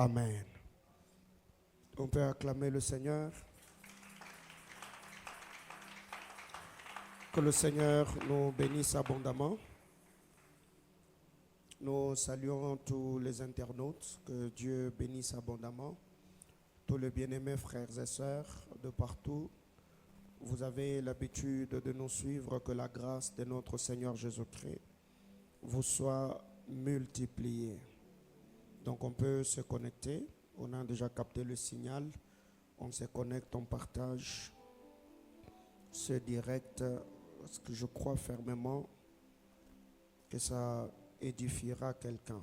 Amen. On peut acclamer le Seigneur. Que le Seigneur nous bénisse abondamment. Nous saluons tous les internautes. Que Dieu bénisse abondamment. Tous les bien-aimés frères et sœurs de partout. Vous avez l'habitude de nous suivre. Que la grâce de notre Seigneur Jésus-Christ vous soit multipliée. Donc on peut se connecter. On a déjà capté le signal. On se connecte, on partage ce direct. Parce que je crois fermement que ça édifiera quelqu'un.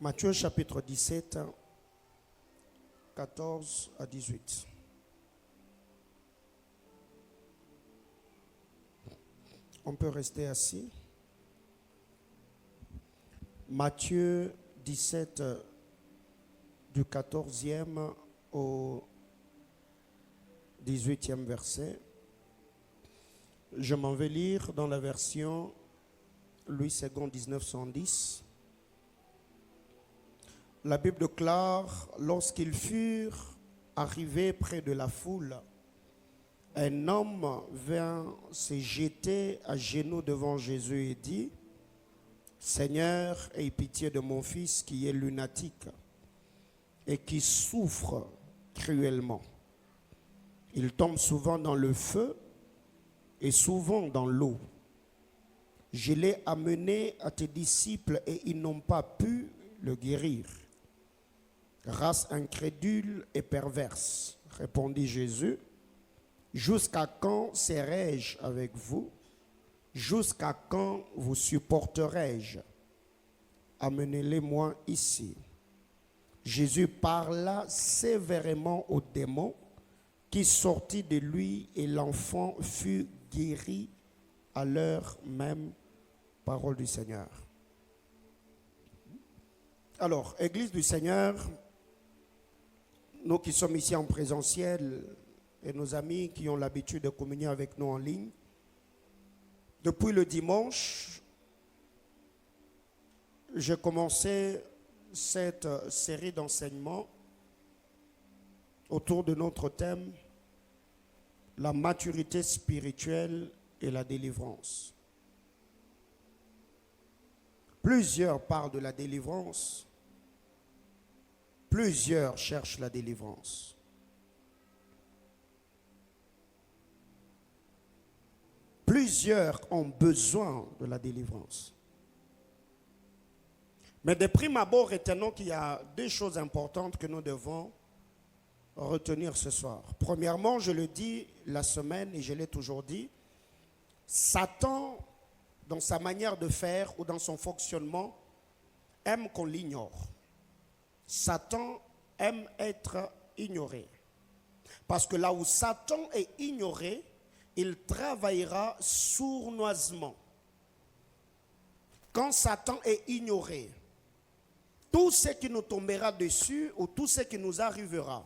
Matthieu chapitre 17, 14 à 18. On peut rester assis. Matthieu 17, du 14e au 18e verset. Je m'en vais lire dans la version Louis II 1910. La Bible déclare, lorsqu'ils furent arrivés près de la foule, un homme vint se jeter à genoux devant Jésus et dit, Seigneur, aie pitié de mon fils qui est lunatique et qui souffre cruellement. Il tombe souvent dans le feu et souvent dans l'eau. Je l'ai amené à tes disciples et ils n'ont pas pu le guérir. Race incrédule et perverse, répondit Jésus, jusqu'à quand serai-je avec vous? Jusqu'à quand vous supporterai-je? Amenez-les-moi ici. Jésus parla sévèrement au démon qui sortit de lui et l'enfant fut guéri à l'heure même. Parole du Seigneur. Alors, Église du Seigneur, nous qui sommes ici en présentiel et nos amis qui ont l'habitude de communier avec nous en ligne, depuis le dimanche, j'ai commencé cette série d'enseignements autour de notre thème, la maturité spirituelle et la délivrance. Plusieurs parlent de la délivrance. Plusieurs cherchent la délivrance. Plusieurs ont besoin de la délivrance. Mais de prime abord, retenons qu'il y a deux choses importantes que nous devons retenir ce soir. Premièrement, je le dis la semaine et je l'ai toujours dit, Satan, dans sa manière de faire ou dans son fonctionnement, aime qu'on l'ignore. Satan aime être ignoré. Parce que là où Satan est ignoré, il travaillera sournoisement. Quand Satan est ignoré, tout ce qui nous tombera dessus ou tout ce qui nous arrivera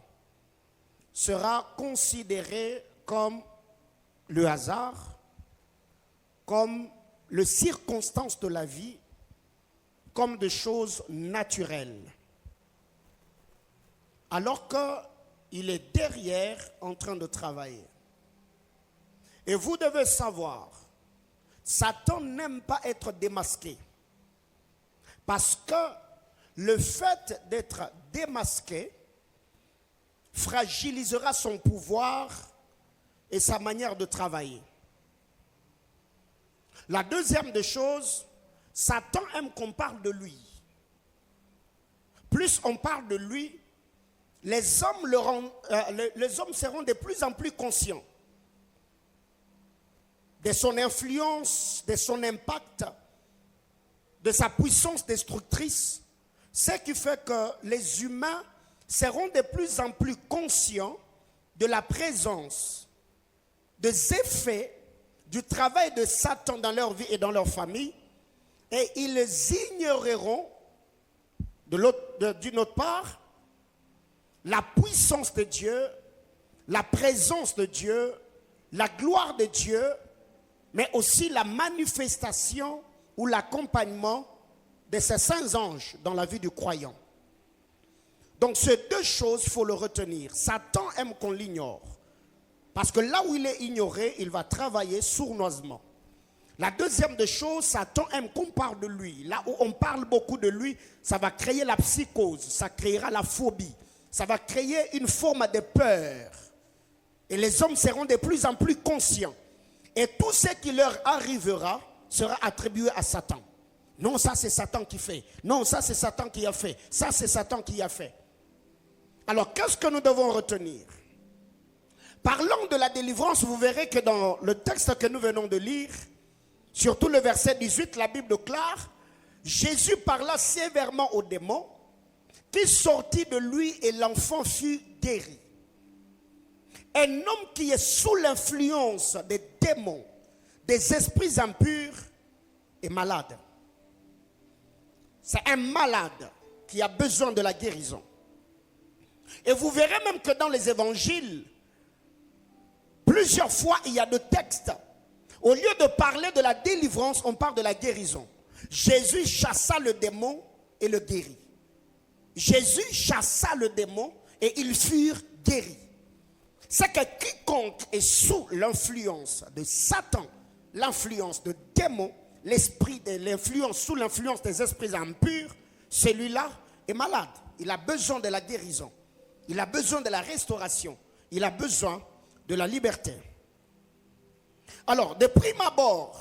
sera considéré comme le hasard, comme les circonstances de la vie, comme des choses naturelles. Alors qu'il est derrière en train de travailler. Et vous devez savoir, Satan n'aime pas être démasqué. Parce que le fait d'être démasqué fragilisera son pouvoir et sa manière de travailler. La deuxième des choses, Satan aime qu'on parle de lui. Plus on parle de lui, les hommes seront de plus en plus conscients de son influence, de son impact, de sa puissance destructrice, ce qui fait que les humains seront de plus en plus conscients de la présence, des effets du travail de Satan dans leur vie et dans leur famille, et ils ignoreront d'une autre part la puissance de Dieu, la présence de Dieu, la gloire de Dieu, mais aussi la manifestation ou l'accompagnement de ces saints anges dans la vie du croyant. Donc ces deux choses, il faut le retenir. Satan aime qu'on l'ignore. Parce que là où il est ignoré, il va travailler sournoisement. La deuxième des choses, Satan aime qu'on parle de lui. Là où on parle beaucoup de lui, ça va créer la psychose, ça créera la phobie, ça va créer une forme de peur. Et les hommes seront de plus en plus conscients. Et tout ce qui leur arrivera sera attribué à Satan. Non, ça c'est Satan qui fait. Non, ça c'est Satan qui a fait. Ça c'est Satan qui a fait. Alors, qu'est-ce que nous devons retenir? Parlant de la délivrance, vous verrez que dans le texte que nous venons de lire, surtout le verset 18, la Bible déclare, Jésus parla sévèrement au démon qui sortit de lui et l'enfant fut guéri. Un homme qui est sous l'influence des démons, des esprits impurs, est malade. C'est un malade qui a besoin de la guérison. Et vous verrez même que dans les évangiles, plusieurs fois il y a des textes. Au lieu de parler de la délivrance, on parle de la guérison. Jésus chassa le démon et le guérit. Jésus chassa le démon et ils furent guéris. C'est que quiconque est sous l'influence de Satan, l'influence de démons, l'esprit de l'influence, sous l'influence des esprits impurs, celui-là est malade. Il a besoin de la guérison. Il a besoin de la restauration. Il a besoin de la liberté. Alors, de prime abord,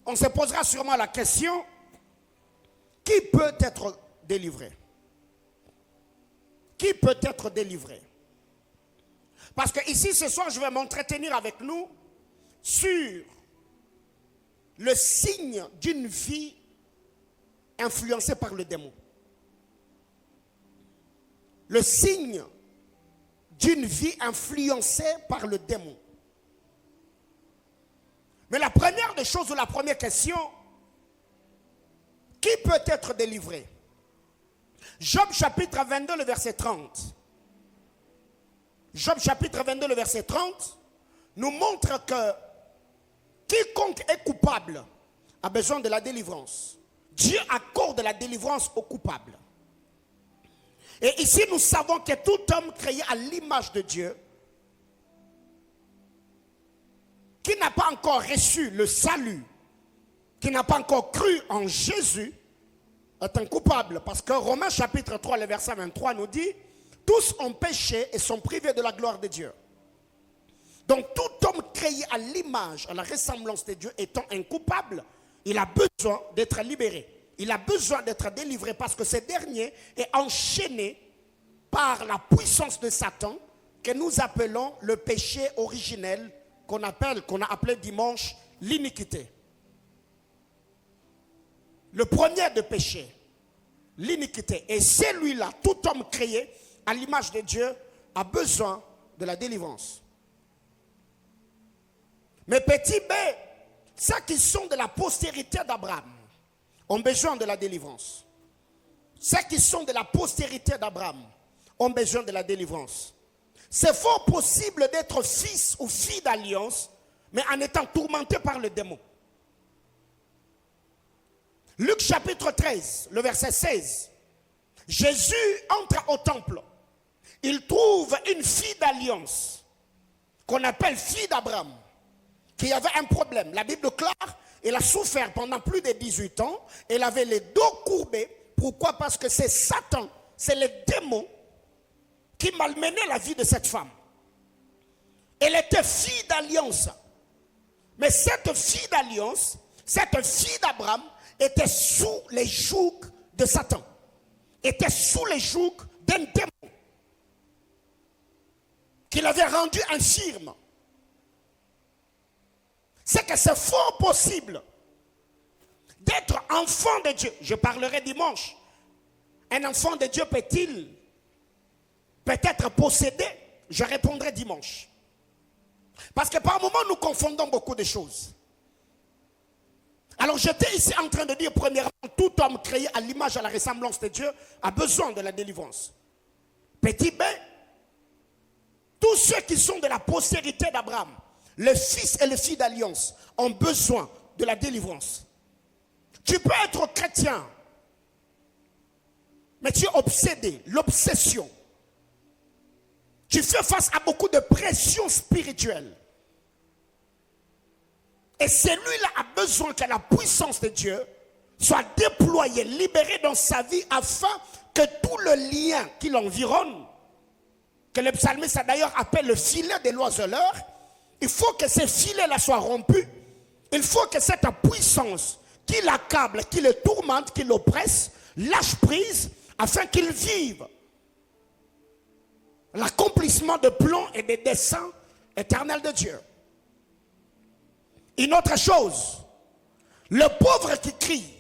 on se posera sûrement la question, qui peut être délivré? Qui peut être délivré? Parce que ici, ce soir, je vais m'entretenir avec nous sur le signe d'une vie influencée par le démon. Le signe d'une vie influencée par le démon. Mais la première des choses, ou la première question, qui peut être délivré? Job chapitre 22, le verset 30. Job chapitre 22, le verset 30, nous montre que quiconque est coupable a besoin de la délivrance. Dieu accorde la délivrance aux coupables. Et ici, nous savons que tout homme créé à l'image de Dieu, qui n'a pas encore reçu le salut, qui n'a pas encore cru en Jésus, est un coupable. Parce que Romains chapitre 3, le verset 23 nous dit, tous ont péché et sont privés de la gloire de Dieu. Donc tout homme créé à l'image, à la ressemblance de Dieu, étant un coupable, il a besoin d'être libéré. Il a besoin d'être délivré parce que ce dernier est enchaîné par la puissance de Satan que nous appelons le péché originel qu'on a appelé dimanche l'iniquité. Le premier de péché, l'iniquité. Et celui-là, tout homme créé à l'image de Dieu a besoin de la délivrance. Mais petit b, ceux qui sont de la postérité d'Abraham ont besoin de la délivrance. Ceux qui sont de la postérité d'Abraham ont besoin de la délivrance. C'est fort possible d'être fils ou fille d'alliance, mais en étant tourmenté par le démon. Luc chapitre 13, le verset 16. Jésus entre au temple. Il trouve une fille d'alliance, qu'on appelle fille d'Abraham, qui avait un problème. La Bible déclare, elle a souffert pendant plus de 18 ans. Elle avait les dos courbés. Pourquoi? Parce que c'est Satan, c'est le démon qui malmenait la vie de cette femme. Elle était fille d'alliance. Mais cette fille d'alliance, cette fille d'Abraham, était sous les jougs de Satan. Était sous les jougs d'un démon qui l'avait rendu infirme. C'est que c'est fort possible d'être enfant de Dieu. Je parlerai dimanche. Un enfant de Dieu peut-il peut-être possédé, je répondrai dimanche. Parce que par moments, nous confondons beaucoup de choses. Alors j'étais ici en train de dire, premièrement, tout homme créé à l'image, à la ressemblance de Dieu, a besoin de la délivrance. Petit B, tous ceux qui sont de la postérité d'Abraham, les fils et les filles d'alliance, ont besoin de la délivrance. Tu peux être chrétien, mais tu es obsédé, l'obsession. Tu fais face à beaucoup de pression spirituelle. Et celui-là a besoin que la puissance de Dieu soit déployée, libérée dans sa vie afin que tout le lien qui l'environne, que le psalmiste a d'ailleurs appelé le filet de l'oiseleur, il faut que ces filets-là soient rompus. Il faut que cette puissance qui l'accable, qui le tourmente, qui l'oppresse, lâche prise afin qu'il vive l'accomplissement de plans et des desseins éternels de Dieu. Une autre chose, le pauvre qui crie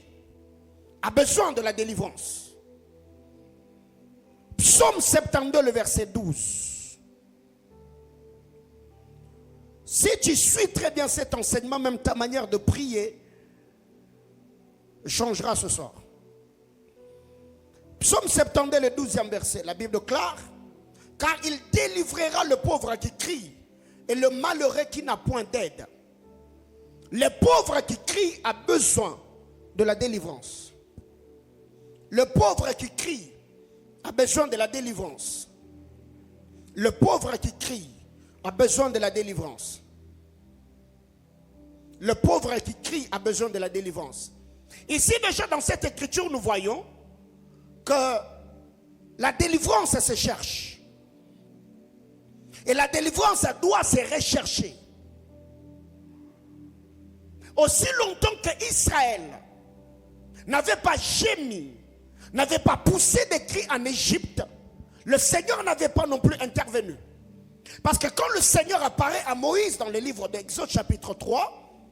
a besoin de la délivrance. Psaume 72, le verset 12. Si tu suis très bien cet enseignement, même ta manière de prier changera ce soir. Psaume 72, le 12e verset, la Bible déclare: car il délivrera le pauvre qui crie et le malheureux qui n'a point d'aide. Le pauvre qui crie a besoin de la délivrance. Le pauvre qui crie a besoin de la délivrance. Le pauvre qui crie a besoin de la délivrance. Le pauvre qui crie a besoin de la délivrance. Ici déjà dans cette écriture nous voyons que la délivrance se cherche. Et la délivrance doit se rechercher. Aussi longtemps que Israël n'avait pas gémi, n'avait pas poussé des cris en Égypte, le Seigneur n'avait pas non plus intervenu. Parce que quand le Seigneur apparaît à Moïse dans le livre d'Exode chapitre 3,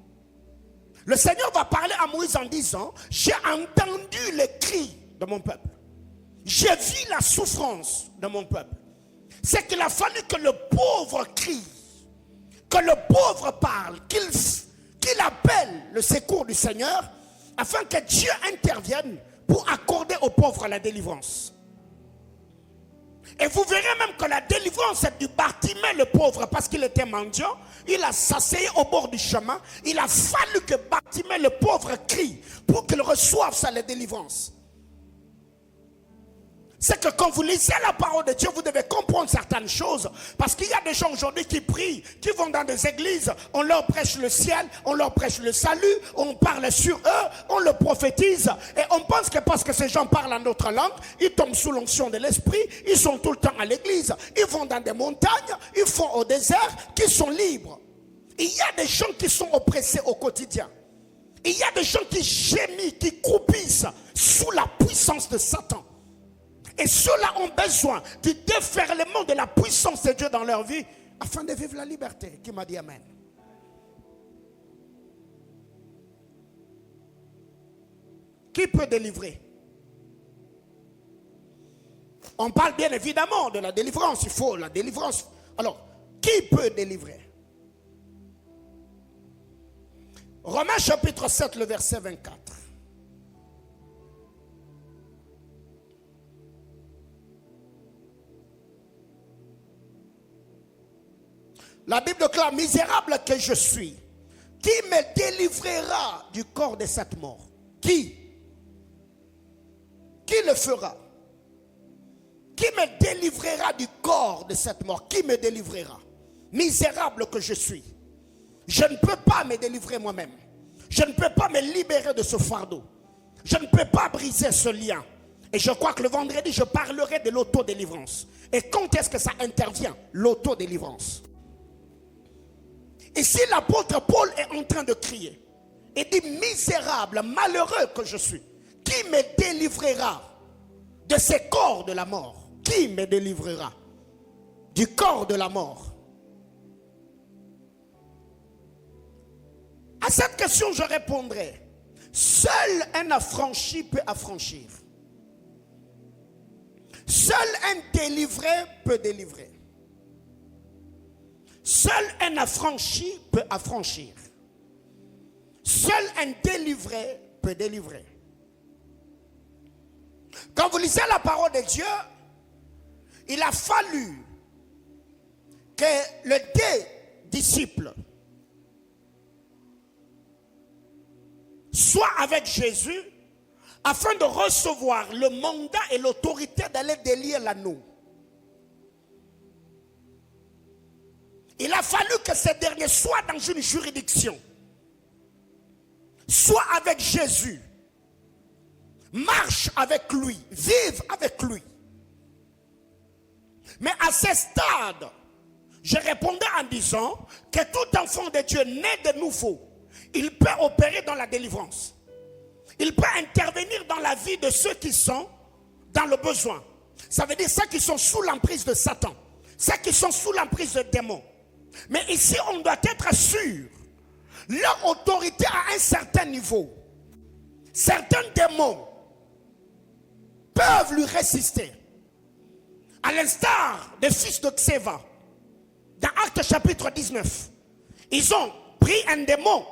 le Seigneur va parler à Moïse en disant: j'ai entendu les cris de mon peuple. J'ai vu la souffrance de mon peuple. C'est qu'il a fallu que le pauvre crie, que le pauvre parle, qu'il appelle le secours du Seigneur, afin que Dieu intervienne pour accorder aux pauvres la délivrance. Et vous verrez même que la délivrance du Bartimée, le pauvre, parce qu'il était mendiant, il a s'asseyé au bord du chemin. Il a fallu que Bartimée, le pauvre, crie pour qu'il reçoive sa délivrance. C'est que quand vous lisez la parole de Dieu, vous devez comprendre certaines choses. Parce qu'il y a des gens aujourd'hui qui prient, qui vont dans des églises, on leur prêche le ciel, on leur prêche le salut, on parle sur eux, on le prophétise. Et on pense que parce que ces gens parlent en notre langue, ils tombent sous l'onction de l'esprit, ils sont tout le temps à l'église. Ils vont dans des montagnes, ils font au désert, qui sont libres. Il y a des gens qui sont oppressés au quotidien. Il y a des gens qui gémissent, qui croupissent sous la puissance de Satan. Et ceux-là ont besoin du déferlement de la puissance de Dieu dans leur vie afin de vivre la liberté. Qui m'a dit amen? Qui peut délivrer? On parle bien évidemment de la délivrance. Il faut la délivrance. Alors, qui peut délivrer? Romains chapitre 7, le verset 24. La Bible déclare: misérable que je suis, qui me délivrera du corps de cette mort? Qui le fera? Qui me délivrera du corps de cette mort? Qui me délivrera? Misérable que je suis. Je ne peux pas me délivrer moi-même. Je ne peux pas me libérer de ce fardeau. Je ne peux pas briser ce lien. Et je crois que le vendredi, je parlerai de l'autodélivrance. Et quand est-ce que ça intervient? L'autodélivrance. Ici, l'apôtre Paul est en train de crier. Il dit: misérable, malheureux que je suis. Qui me délivrera de ces corps de la mort? Qui me délivrera du corps de la mort? À cette question, je répondrai: seul un affranchi peut affranchir. Seul un délivré peut délivrer. Seul un affranchi peut affranchir. Seul un délivré peut délivrer. Quand vous lisez la parole de Dieu, il a fallu que les deux disciples soient avec Jésus afin de recevoir le mandat et l'autorité d'aller délier l'anneau. Il a fallu que ces derniers soient dans une juridiction, soient avec Jésus, marchent avec lui, vivent avec lui. Mais à ce stade, je répondais en disant que tout enfant de Dieu né de nouveau, il peut opérer dans la délivrance. Il peut intervenir dans la vie de ceux qui sont dans le besoin. Ça veut dire ceux qui sont sous l'emprise de Satan, ceux qui sont sous l'emprise de démons. Mais ici, on doit être sûr. Leur autorité à un certain niveau. Certains démons peuvent lui résister. À l'instar des fils de Xéva, dans Actes chapitre 19, ils ont pris un démon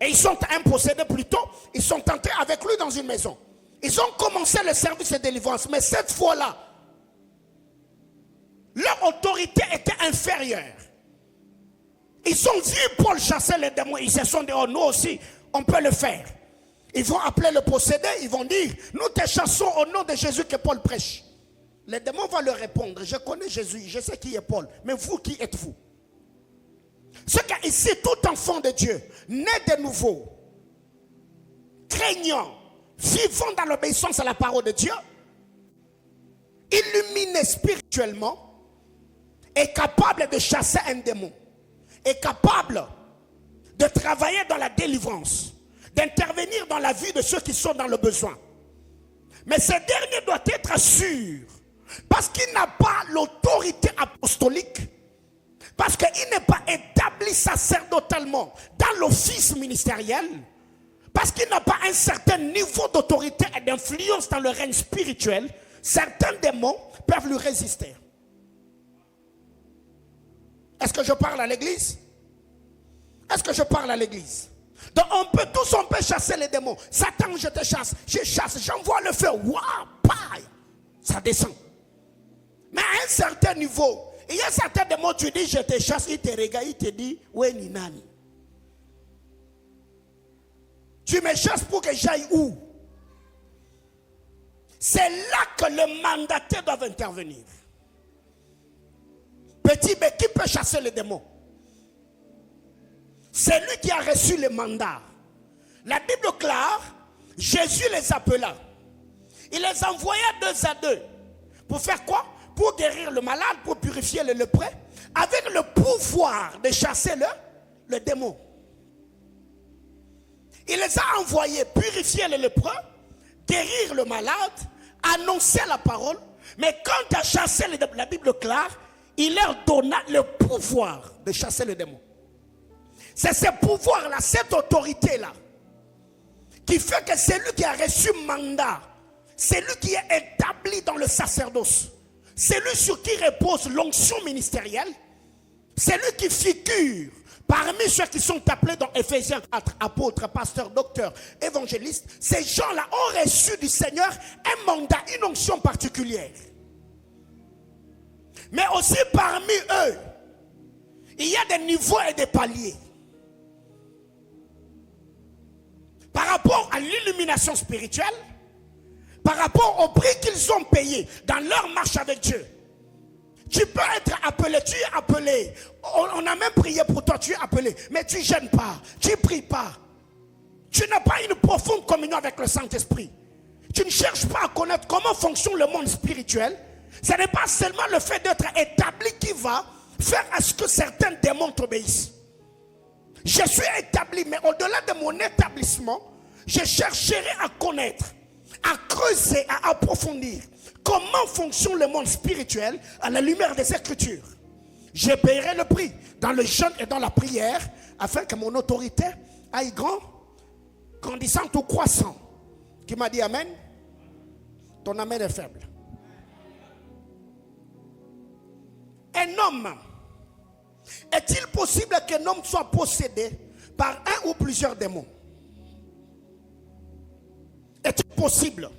et ils sont un possédé plutôt. Ils sont entrés avec lui dans une maison. Ils ont commencé le service de délivrance. Mais cette fois-là, leur autorité était inférieure. Ils ont vu Paul chasser les démons. Ils se sont dit, oh, nous aussi, on peut le faire. Ils vont appeler le possédé. Ils vont dire, nous te chassons au nom de Jésus que Paul prêche. Les démons vont leur répondre, je connais Jésus, je sais qui est Paul. Mais vous, qui êtes-vous? Ce qu'ici, tout enfant de Dieu, né de nouveau, craignant, vivant dans l'obéissance à la parole de Dieu, illuminé spirituellement, est capable de chasser un démon, est capable de travailler dans la délivrance, d'intervenir dans la vie de ceux qui sont dans le besoin. Mais ce dernier doit être sûr, parce qu'il n'a pas l'autorité apostolique, parce qu'il n'est pas établi sacerdotalement dans l'office ministériel, parce qu'il n'a pas un certain niveau d'autorité et d'influence dans le règne spirituel. Certains démons peuvent lui résister. Est-ce que je parle à l'église? Est-ce que je parle à l'église? Donc on peut chasser les démons. Satan, je te chasse, je chasse, j'envoie le feu. Waouh, paille, ça descend. Mais à un certain niveau, il y a certains démons, tu dis je te chasse, il te regarde, il te dit, ouais, Ninani. Tu me chasses pour que j'aille où? C'est là que le mandataire doit intervenir. Petit, mais qui peut chasser les démons? C'est lui qui a reçu le mandat. La Bible clare, Jésus les appela. Il les envoya 2 à 2. Pour faire quoi? Pour guérir le malade, pour purifier le lépreux, avec le pouvoir de chasser le démon. Il les a envoyés purifier le lépreux, guérir le malade, annoncer la parole. Mais quand à chasser la Bible clare, il leur donna le pouvoir de chasser le démon. C'est ce pouvoir-là, cette autorité-là, qui fait que c'est lui qui a reçu mandat, c'est lui qui est établi dans le sacerdoce, c'est lui sur qui repose l'onction ministérielle, c'est lui qui figure parmi ceux qui sont appelés dans Éphésiens 4, apôtres, pasteurs, docteurs, évangélistes. Ces gens-là ont reçu du Seigneur un mandat, une onction particulière. Mais aussi parmi eux, il y a des niveaux et des paliers. Par rapport à l'illumination spirituelle, par rapport au prix qu'ils ont payé dans leur marche avec Dieu. Tu peux être appelé, tu es appelé. On a même prié pour toi, tu es appelé. Mais tu ne gênes pas, tu ne pries pas. Tu n'as pas une profonde communion avec le Saint-Esprit. Tu ne cherches pas à connaître comment fonctionne le monde spirituel. Ce n'est pas seulement le fait d'être établi qui va faire à ce que certains démons t'obéissent. Je suis établi, mais au-delà de mon établissement, je chercherai à connaître, à creuser, à approfondir comment fonctionne le monde spirituel à la lumière des Écritures. Je paierai le prix dans le jeûne et dans la prière afin que mon autorité aille grandissante ou croissant. Qui m'a dit amen? Ton amen est faible. Un homme, est-il possible qu'un homme soit possédé par un ou plusieurs démons? Est-il possible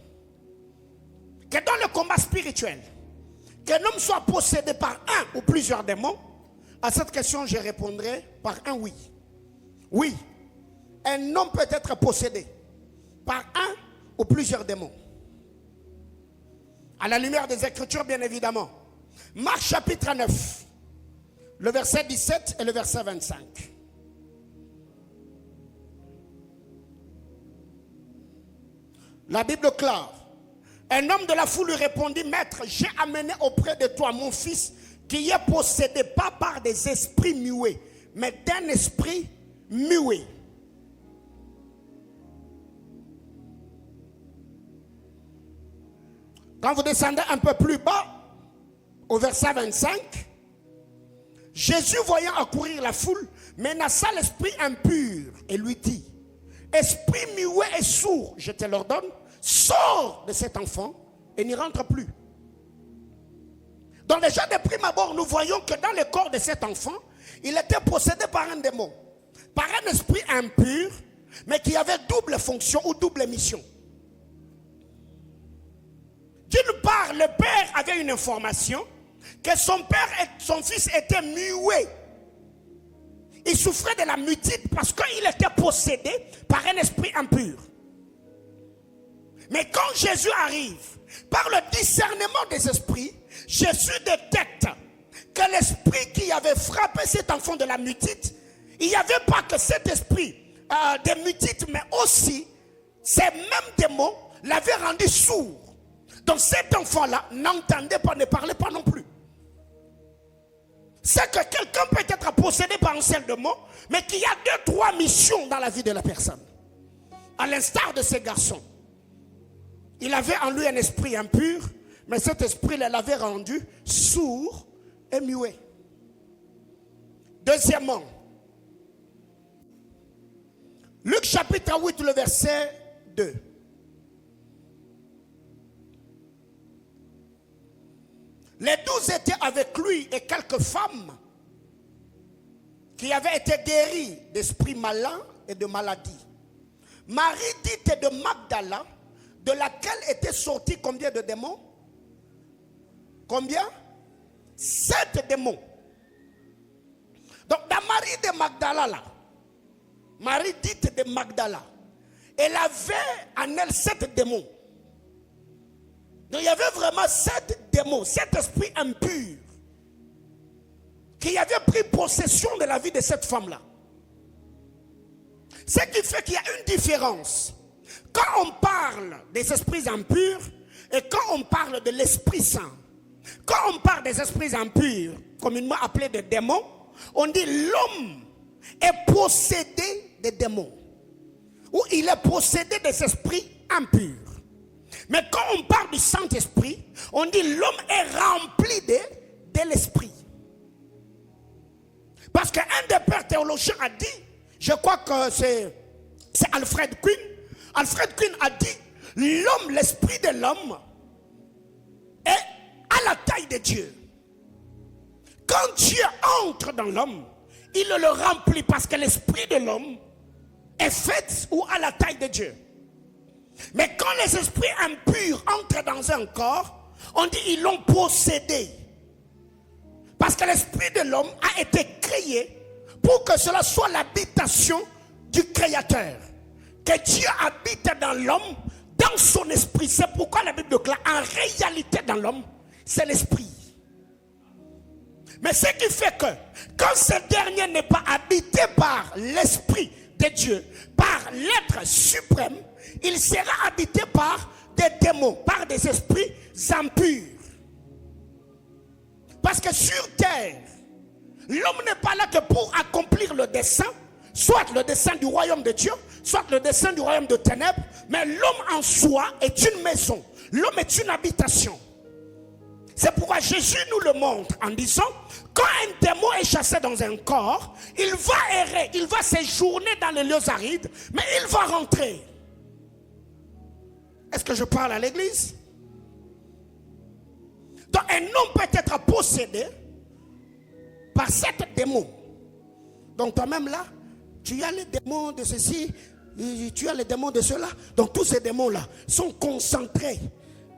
que dans le combat spirituel, qu'un homme soit possédé par un ou plusieurs démons? À cette question, je répondrai par un oui. Oui, un homme peut être possédé par un ou plusieurs démons. À la lumière des Écritures, bien évidemment. Marc chapitre 9, le verset 17 et le verset 25. La Bible clare. Un homme de la foule lui répondit: Maître, j'ai amené auprès de toi mon fils qui est possédé pas par des esprits muets, mais d'un esprit muet. Quand vous descendez un peu plus bas, au verset 25, Jésus, voyant accourir la foule, menaça l'esprit impur et lui dit: Esprit muet et sourd, je te l'ordonne, sors de cet enfant et n'y rentre plus. Donc déjà de prime abord, nous voyons que dans le corps de cet enfant, il était possédé par un démon, par un esprit impur, mais qui avait double fonction ou double mission. D'une part, le père avait une information que son père et son fils étaient muets. Il souffrait de la mutite parce qu'il était possédé par un esprit impur. Mais quand Jésus arrive, par le discernement des esprits, Jésus détecte que l'esprit qui avait frappé cet enfant de la mutite, il n'y avait pas que cet esprit de mutite, mais aussi ces mêmes démons l'avaient rendu sourd. Donc cet enfant-là n'entendait pas, ne parlait pas non plus. C'est que quelqu'un peut être possédé par un seul démon, mais qu'il y a 2-3 missions dans la vie de la personne. À l'instar de ces garçons. Il avait en lui un esprit impur, mais cet esprit l'avait rendu sourd et muet. Deuxièmement, Luc chapitre 8, le verset 2. Les 12 étaient avec lui et quelques femmes qui avaient été guéries d'esprits malins et de maladies. Marie dite de Magdala, de laquelle étaient sortis combien de démons? Combien? 7 démons. Donc dans Marie de Magdala, là, Marie dite de Magdala, elle avait en elle 7 démons. Donc il y avait vraiment 7 démons, 7 esprits impurs qui avaient pris possession de la vie de cette femme-là. Ce qui fait qu'il y a une différence. Quand on parle des esprits impurs et quand on parle de l'Esprit Saint, quand on parle des esprits impurs, communément appelés des démons, on dit l'homme est possédé des démons. Ou il est possédé des esprits impurs. Mais quand on parle du Saint-Esprit, on dit l'homme est rempli de l'Esprit. Parce qu'un des pères théologiens a dit, je crois que c'est Alfred Quinn. Alfred Quinn a dit, l'homme, l'esprit de l'homme est à la taille de Dieu. Quand Dieu entre dans l'homme, il le remplit parce que l'esprit de l'homme est fait ou à la taille de Dieu. Mais quand les esprits impurs entrent dans un corps, on dit ils l'ont possédé. Parce que l'esprit de l'homme a été créé pour que cela soit l'habitation du Créateur. Que Dieu habite dans l'homme, dans son esprit. C'est pourquoi la Bible déclare, en réalité dans l'homme, c'est l'esprit. Mais ce qui fait que, quand ce dernier n'est pas habité par l'esprit de Dieu, par l'être suprême, il sera habité par des démons, par des esprits impurs. Parce que sur terre, l'homme n'est pas là que pour accomplir le dessein, soit le dessein du royaume de Dieu, soit le dessein du royaume de ténèbres, mais l'homme en soi est une maison, l'homme est une habitation. C'est pourquoi Jésus nous le montre en disant, quand un démon est chassé dans un corps, il va errer, il va séjourner dans les lieux arides, mais il va rentrer. Est-ce que je parle à l'église? Donc un homme peut être possédé par 7 démons. Donc toi-même là, tu as les démons de ceci, tu as les démons de cela. Donc tous ces démons-là sont concentrés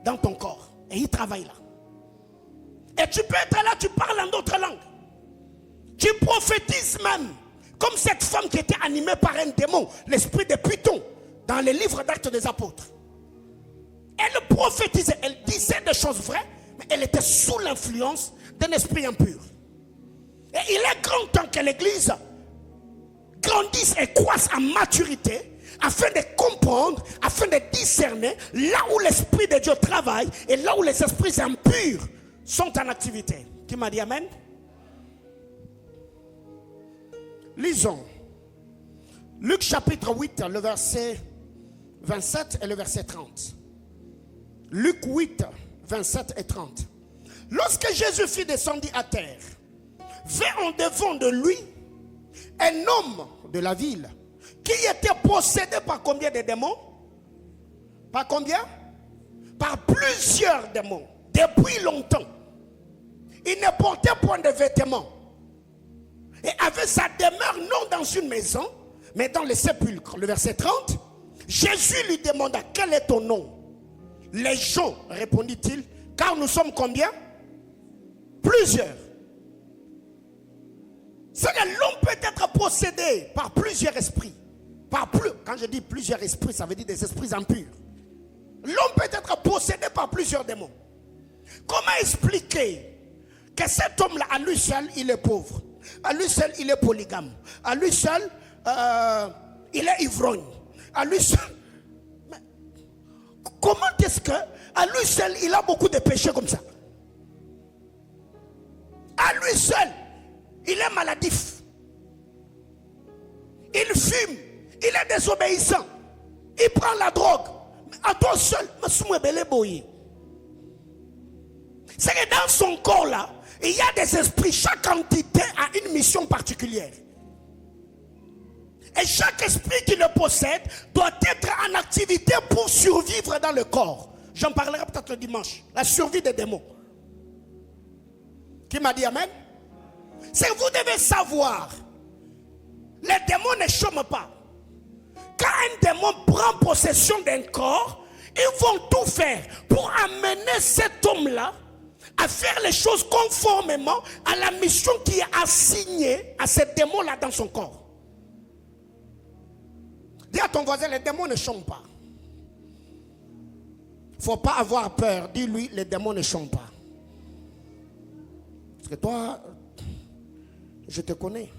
dans ton corps. Et ils travaillent là. Et tu peux être là, tu parles en d'autres langues. Tu prophétises même. Comme cette femme qui était animée par un démon, l'esprit de Python, dans les livres d'Actes des Apôtres. Elle prophétisait, elle disait des choses vraies, mais elle était sous l'influence d'un esprit impur. Et il est grand temps que l'Église grandisse et croisse en maturité, afin de comprendre, afin de discerner là où l'Esprit de Dieu travaille et là où les esprits impurs sont en activité. Qui m'a dit amen? Lisons Luc chapitre 8, le verset 27 et le verset 30. Luc 8, 27 et 30. Lorsque Jésus fut descendu à terre, vint en devant de lui un homme de la ville qui était possédé par combien de démons? Par combien? Par plusieurs démons, depuis longtemps. Il ne portait point de vêtements et avait sa demeure non dans une maison, mais dans les sépulcres. Le verset 30, Jésus lui demanda: quel est ton nom? Légion, répondit-il, car nous sommes combien? Plusieurs. C'est que l'homme peut être possédé par plusieurs esprits. Quand je dis plusieurs esprits, ça veut dire des esprits impurs. L'homme peut être possédé par plusieurs démons. Comment expliquer que cet homme-là, à lui seul, il est pauvre? À lui seul, il est polygame. À lui seul, il est ivrogne. À lui seul. Mais comment est-ce que, à lui seul, il a beaucoup de péchés comme ça? À lui seul, il est maladif. Il fume. Il est désobéissant. Il prend la drogue. À toi seul, c'est que dans son corps là, il y a des esprits. Chaque entité a une mission particulière. Et chaque esprit qui le possède doit être en activité pour survivre dans le corps. J'en parlerai peut-être le dimanche. La survie des démons. Qui m'a dit amen? C'est que vous devez savoir, les démons ne chôment pas. Quand un démon prend possession d'un corps, ils vont tout faire pour amener cet homme-là à faire les choses conformément à la mission qui est assignée à ce démon-là dans son corps. Dis à ton voisin, les démons ne chôment pas. Il ne faut pas avoir peur. Dis-lui, les démons ne chôment pas. Parce que toi, je te connais.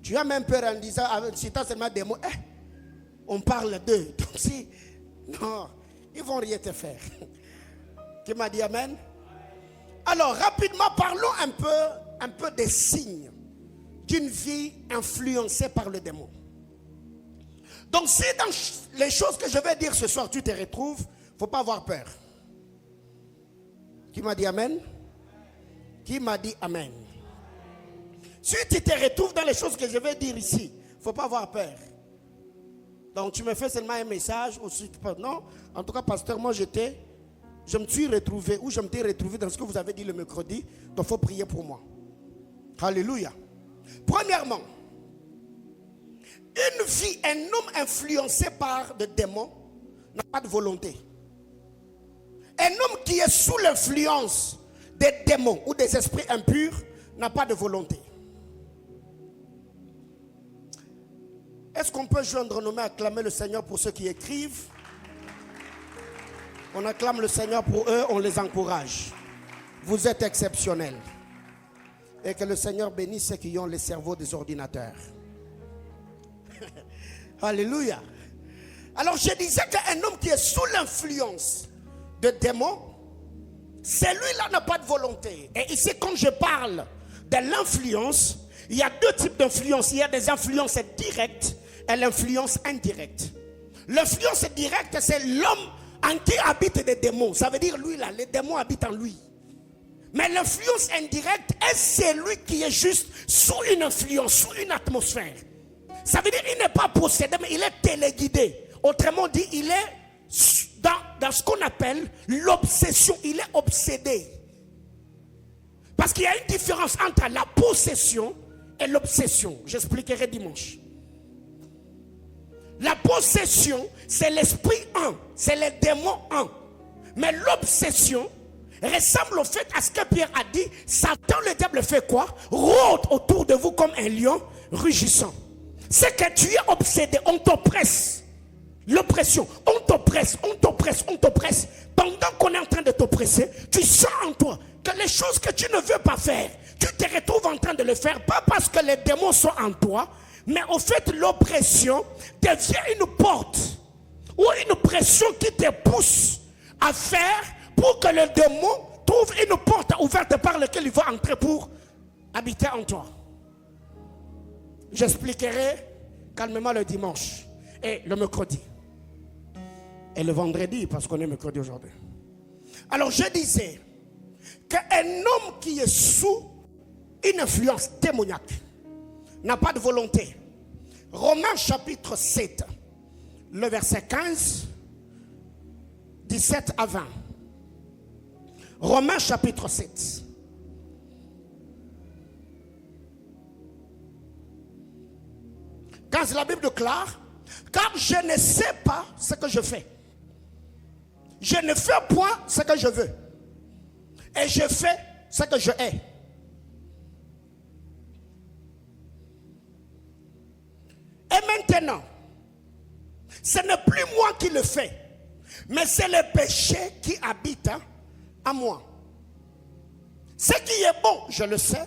Tu as même peur en disant, si tu as seulement des mots, on parle d'eux. Donc si, non, ils ne vont rien te faire. Qui m'a dit amen? Alors, rapidement, parlons un peu des signes d'une vie influencée par le démon. Donc, si dans les choses que je vais dire ce soir, tu te retrouves, il ne faut pas avoir peur. Qui m'a dit amen? Qui m'a dit amen? Si tu te retrouves dans les choses que je vais dire ici, il ne faut pas avoir peur. Donc tu me fais seulement un message. Non, en tout cas, pasteur, moi je me suis retrouvé, ou je me suis retrouvé dans ce que vous avez dit le mercredi. Donc il faut prier pour moi. Alléluia. Premièrement, une vie, un homme influencé par des démons n'a pas de volonté. Un homme qui est sous l'influence des démons ou des esprits impurs n'a pas de volonté. Est-ce qu'on peut joindre nos mains, acclamer le Seigneur pour ceux qui écrivent? On acclame le Seigneur pour eux, on les encourage. Vous êtes exceptionnels. Et que le Seigneur bénisse ceux qui ont les cerveaux des ordinateurs. Alléluia. Alors je disais qu'un homme qui est sous l'influence de démons, celui-là n'a pas de volonté. Et ici, quand je parle de l'influence, il y a deux types d'influence. Il y a des influences directes et l'influence indirecte. L'influence directe, c'est l'homme en qui habitent des démons. Ça veut dire lui là, les démons habitent en lui. Mais l'influence indirecte est celui qui est juste sous une influence, sous une atmosphère. Ça veut dire qu'il n'est pas possédé, mais il est téléguidé. Autrement dit, il est dans ce qu'on appelle l'obsession. Il est obsédé. Parce qu'il y a une différence entre la possession et l'obsession. J'expliquerai dimanche. La possession, c'est l'esprit un, c'est les démons un. Mais l'obsession ressemble au fait à ce que Pierre a dit. Satan, le diable, fait quoi? Rôde autour de vous comme un lion rugissant. C'est que tu es obsédé, on t'oppresse. L'oppression, on t'oppresse, on t'oppresse, on t'oppresse. Pendant qu'on est en train de t'oppresser, tu sens en toi que les choses que tu ne veux pas faire, tu te retrouves en train de le faire, pas parce que les démons sont en toi, mais au fait l'oppression devient une porte ou une pression qui te pousse à faire pour que le démon trouve une porte ouverte par laquelle il va entrer pour habiter en toi. J'expliquerai calmement le dimanche et le mercredi. Et le vendredi, parce qu'on est mercredi aujourd'hui. Alors je disais qu'un homme qui est sous une influence démoniaque n'a pas de volonté. Romains chapitre 7, le verset 15, 17 à 20. Romains chapitre 7. Quand la Bible déclare, car je ne sais pas ce que je fais. Je ne fais point ce que je veux. Et je fais ce que je hais. Et maintenant, ce n'est plus moi qui le fais, mais c'est le péché qui habite en moi. Ce qui est bon, je le sais,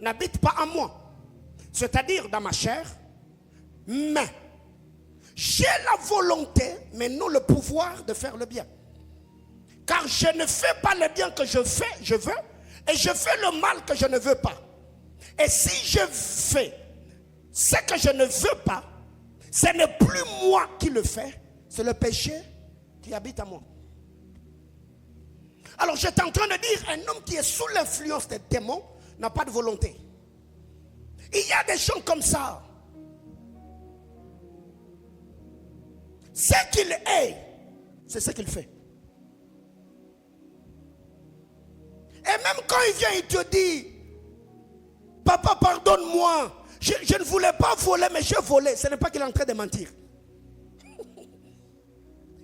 n'habite pas en moi. C'est-à-dire dans ma chair, mais j'ai la volonté, mais non le pouvoir de faire le bien. Car je ne fais pas le bien que je veux, et je fais le mal que je ne veux pas. Et si je fais ce que je ne veux pas, ce n'est plus moi qui le fais, c'est le péché qui habite en moi. Alors j'étais en train de dire, un homme qui est sous l'influence des démons n'a pas de volonté. Il y a des gens comme ça. Ce qu'il est, c'est ce qu'il fait. Et même quand il vient, il te dit, papa, pardonne-moi, je ne voulais pas voler, mais j'ai volé. Ce n'est pas qu'il est en train de mentir.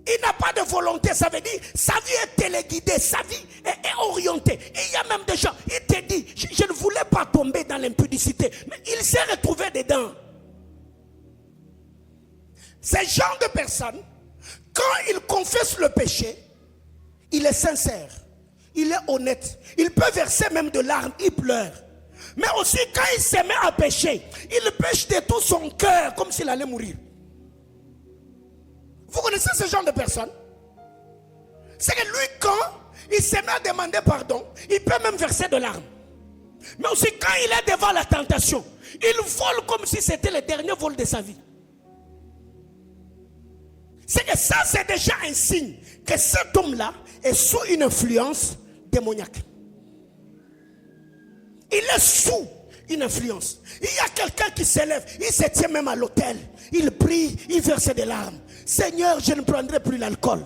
Il n'a pas de volonté, ça veut dire, sa vie est téléguidée, sa vie est orientée. Et il y a même des gens, il te dit, je ne voulais pas tomber dans l'impudicité, mais il s'est retrouvé dedans. Ces genre de personnes, quand il confesse le péché, il est sincère, il est honnête, il peut verser même de larmes, il pleure. Mais aussi quand il se met à pécher, il pêche de tout son cœur comme s'il allait mourir. Vous connaissez ce genre de personnes? C'est que lui, quand il se met à demander pardon, il peut même verser de larmes. Mais aussi quand il est devant la tentation, il vole comme si c'était le dernier vol de sa vie. C'est que ça, c'est déjà un signe que cet homme-là est sous une influence démoniaque. Il est sous une influence. Il y a quelqu'un qui s'élève, il se tient même à l'autel, il prie, il verse des larmes. Seigneur, je ne prendrai plus l'alcool.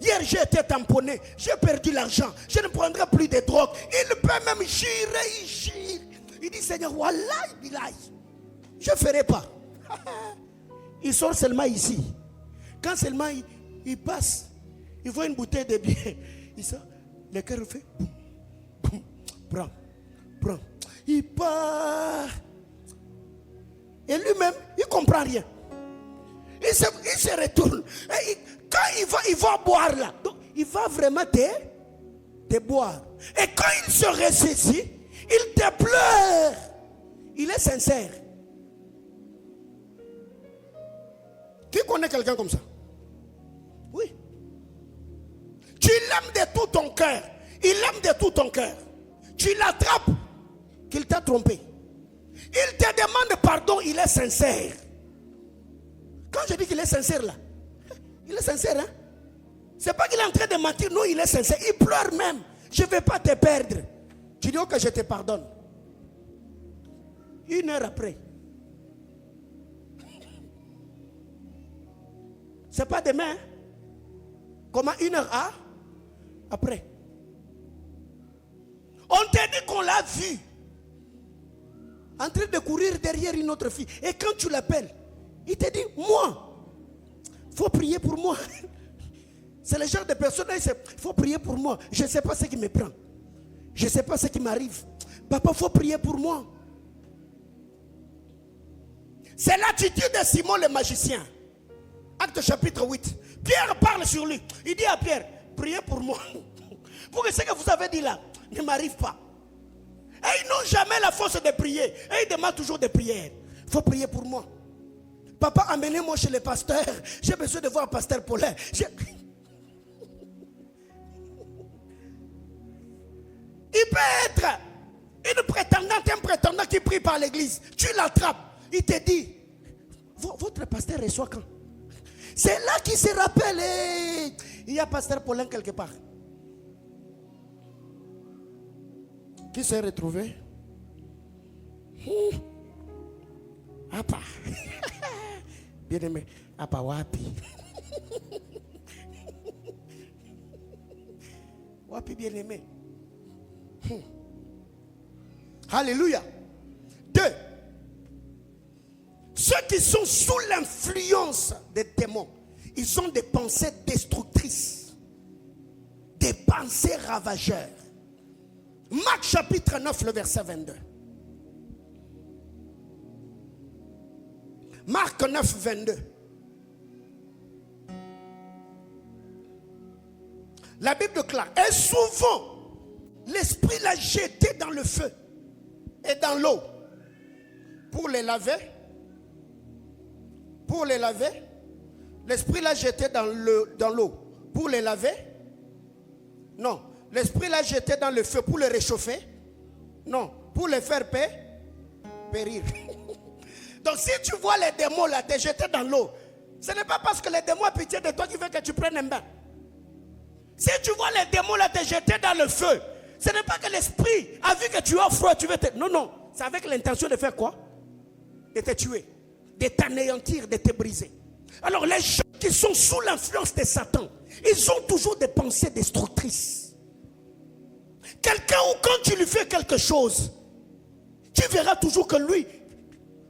Hier, j'ai été tamponné, j'ai perdu l'argent, je ne prendrai plus de drogue. Il peut même girer, il gire. Il dit, Seigneur, wallahi billahi, je ne ferai pas. Il sort seulement ici. Quand seulement il passe, il voit une bouteille de bière, il sort, le cœur fait, boum, boum, prends. Il part. Et lui-même, il ne comprend rien. Il se retourne. Et quand il va boire là, donc il va vraiment te boire. Et quand il se ressaisit, il te pleure. Il est sincère. Qui connaît quelqu'un comme ça? Oui. Tu l'aimes de tout ton cœur. Il aime de tout ton cœur. Tu l'attrapes qu'il t'a trompé. Il te demande pardon, il est sincère. Quand je dis qu'il est sincère là, il est sincère, hein? C'est pas qu'il est en train de mentir, non, il est sincère. Il pleure même. Je ne vais pas te perdre. Tu dis, ok, je te pardonne. 1 heure après. C'est pas demain. Hein? Comment 1 heure après? On te dit qu'on l'a vu en train de courir derrière une autre fille. Et quand tu l'appelles, il te dit, moi, il faut prier pour moi. C'est le genre de personne, il faut prier pour moi. Je ne sais pas ce qui me prend. Je ne sais pas ce qui m'arrive. Papa, il faut prier pour moi. C'est l'attitude de Simon le magicien. Acte chapitre 8. Pierre parle sur lui. Il dit à Pierre, priez pour moi. Pour que ce que vous avez dit là ne m'arrive pas. Et ils n'ont jamais la force de prier. Et ils demandent toujours des prières. Il faut prier pour moi. Papa, amenez-moi chez le pasteur. J'ai besoin de voir pasteur Paulin. Il peut être une prétendante, un prétendant qui prie par l'église. Tu l'attrapes. Il te dit, votre pasteur reçoit quand? C'est là qu'il se rappelle. Il y a pasteur Paulin quelque part. Qui s'est retrouvé? Apa. Bien aimé. Apa wapi. Wapi bien aimé. Alléluia. 2. Ceux qui sont sous l'influence des démons, ils ont des pensées destructrices, des pensées ravageurs. Marc chapitre 9, le verset 22. Marc 9, 22. La Bible déclare, et souvent, l'Esprit l'a jeté dans le feu et dans l'eau pour les laver. Pour les laver. L'Esprit l'a jeté dans l'eau pour les laver. Non. L'Esprit l'a jeté dans le feu pour le réchauffer. Non. Pour les faire périr. Donc si tu vois les démons là te jeter dans l'eau, ce n'est pas parce que les démons ont pitié de toi qui veut que tu prennes un bain. Si tu vois les démons là te jeter dans le feu, ce n'est pas que l'Esprit a vu que tu as froid, tu veux te... Non, non. C'est avec l'intention de faire quoi? De te tuer, de t'anéantir, de te briser. Alors les gens qui sont sous l'influence de Satan, ils ont toujours des pensées destructrices. Quelqu'un où quand tu lui fais quelque chose, tu verras toujours que lui,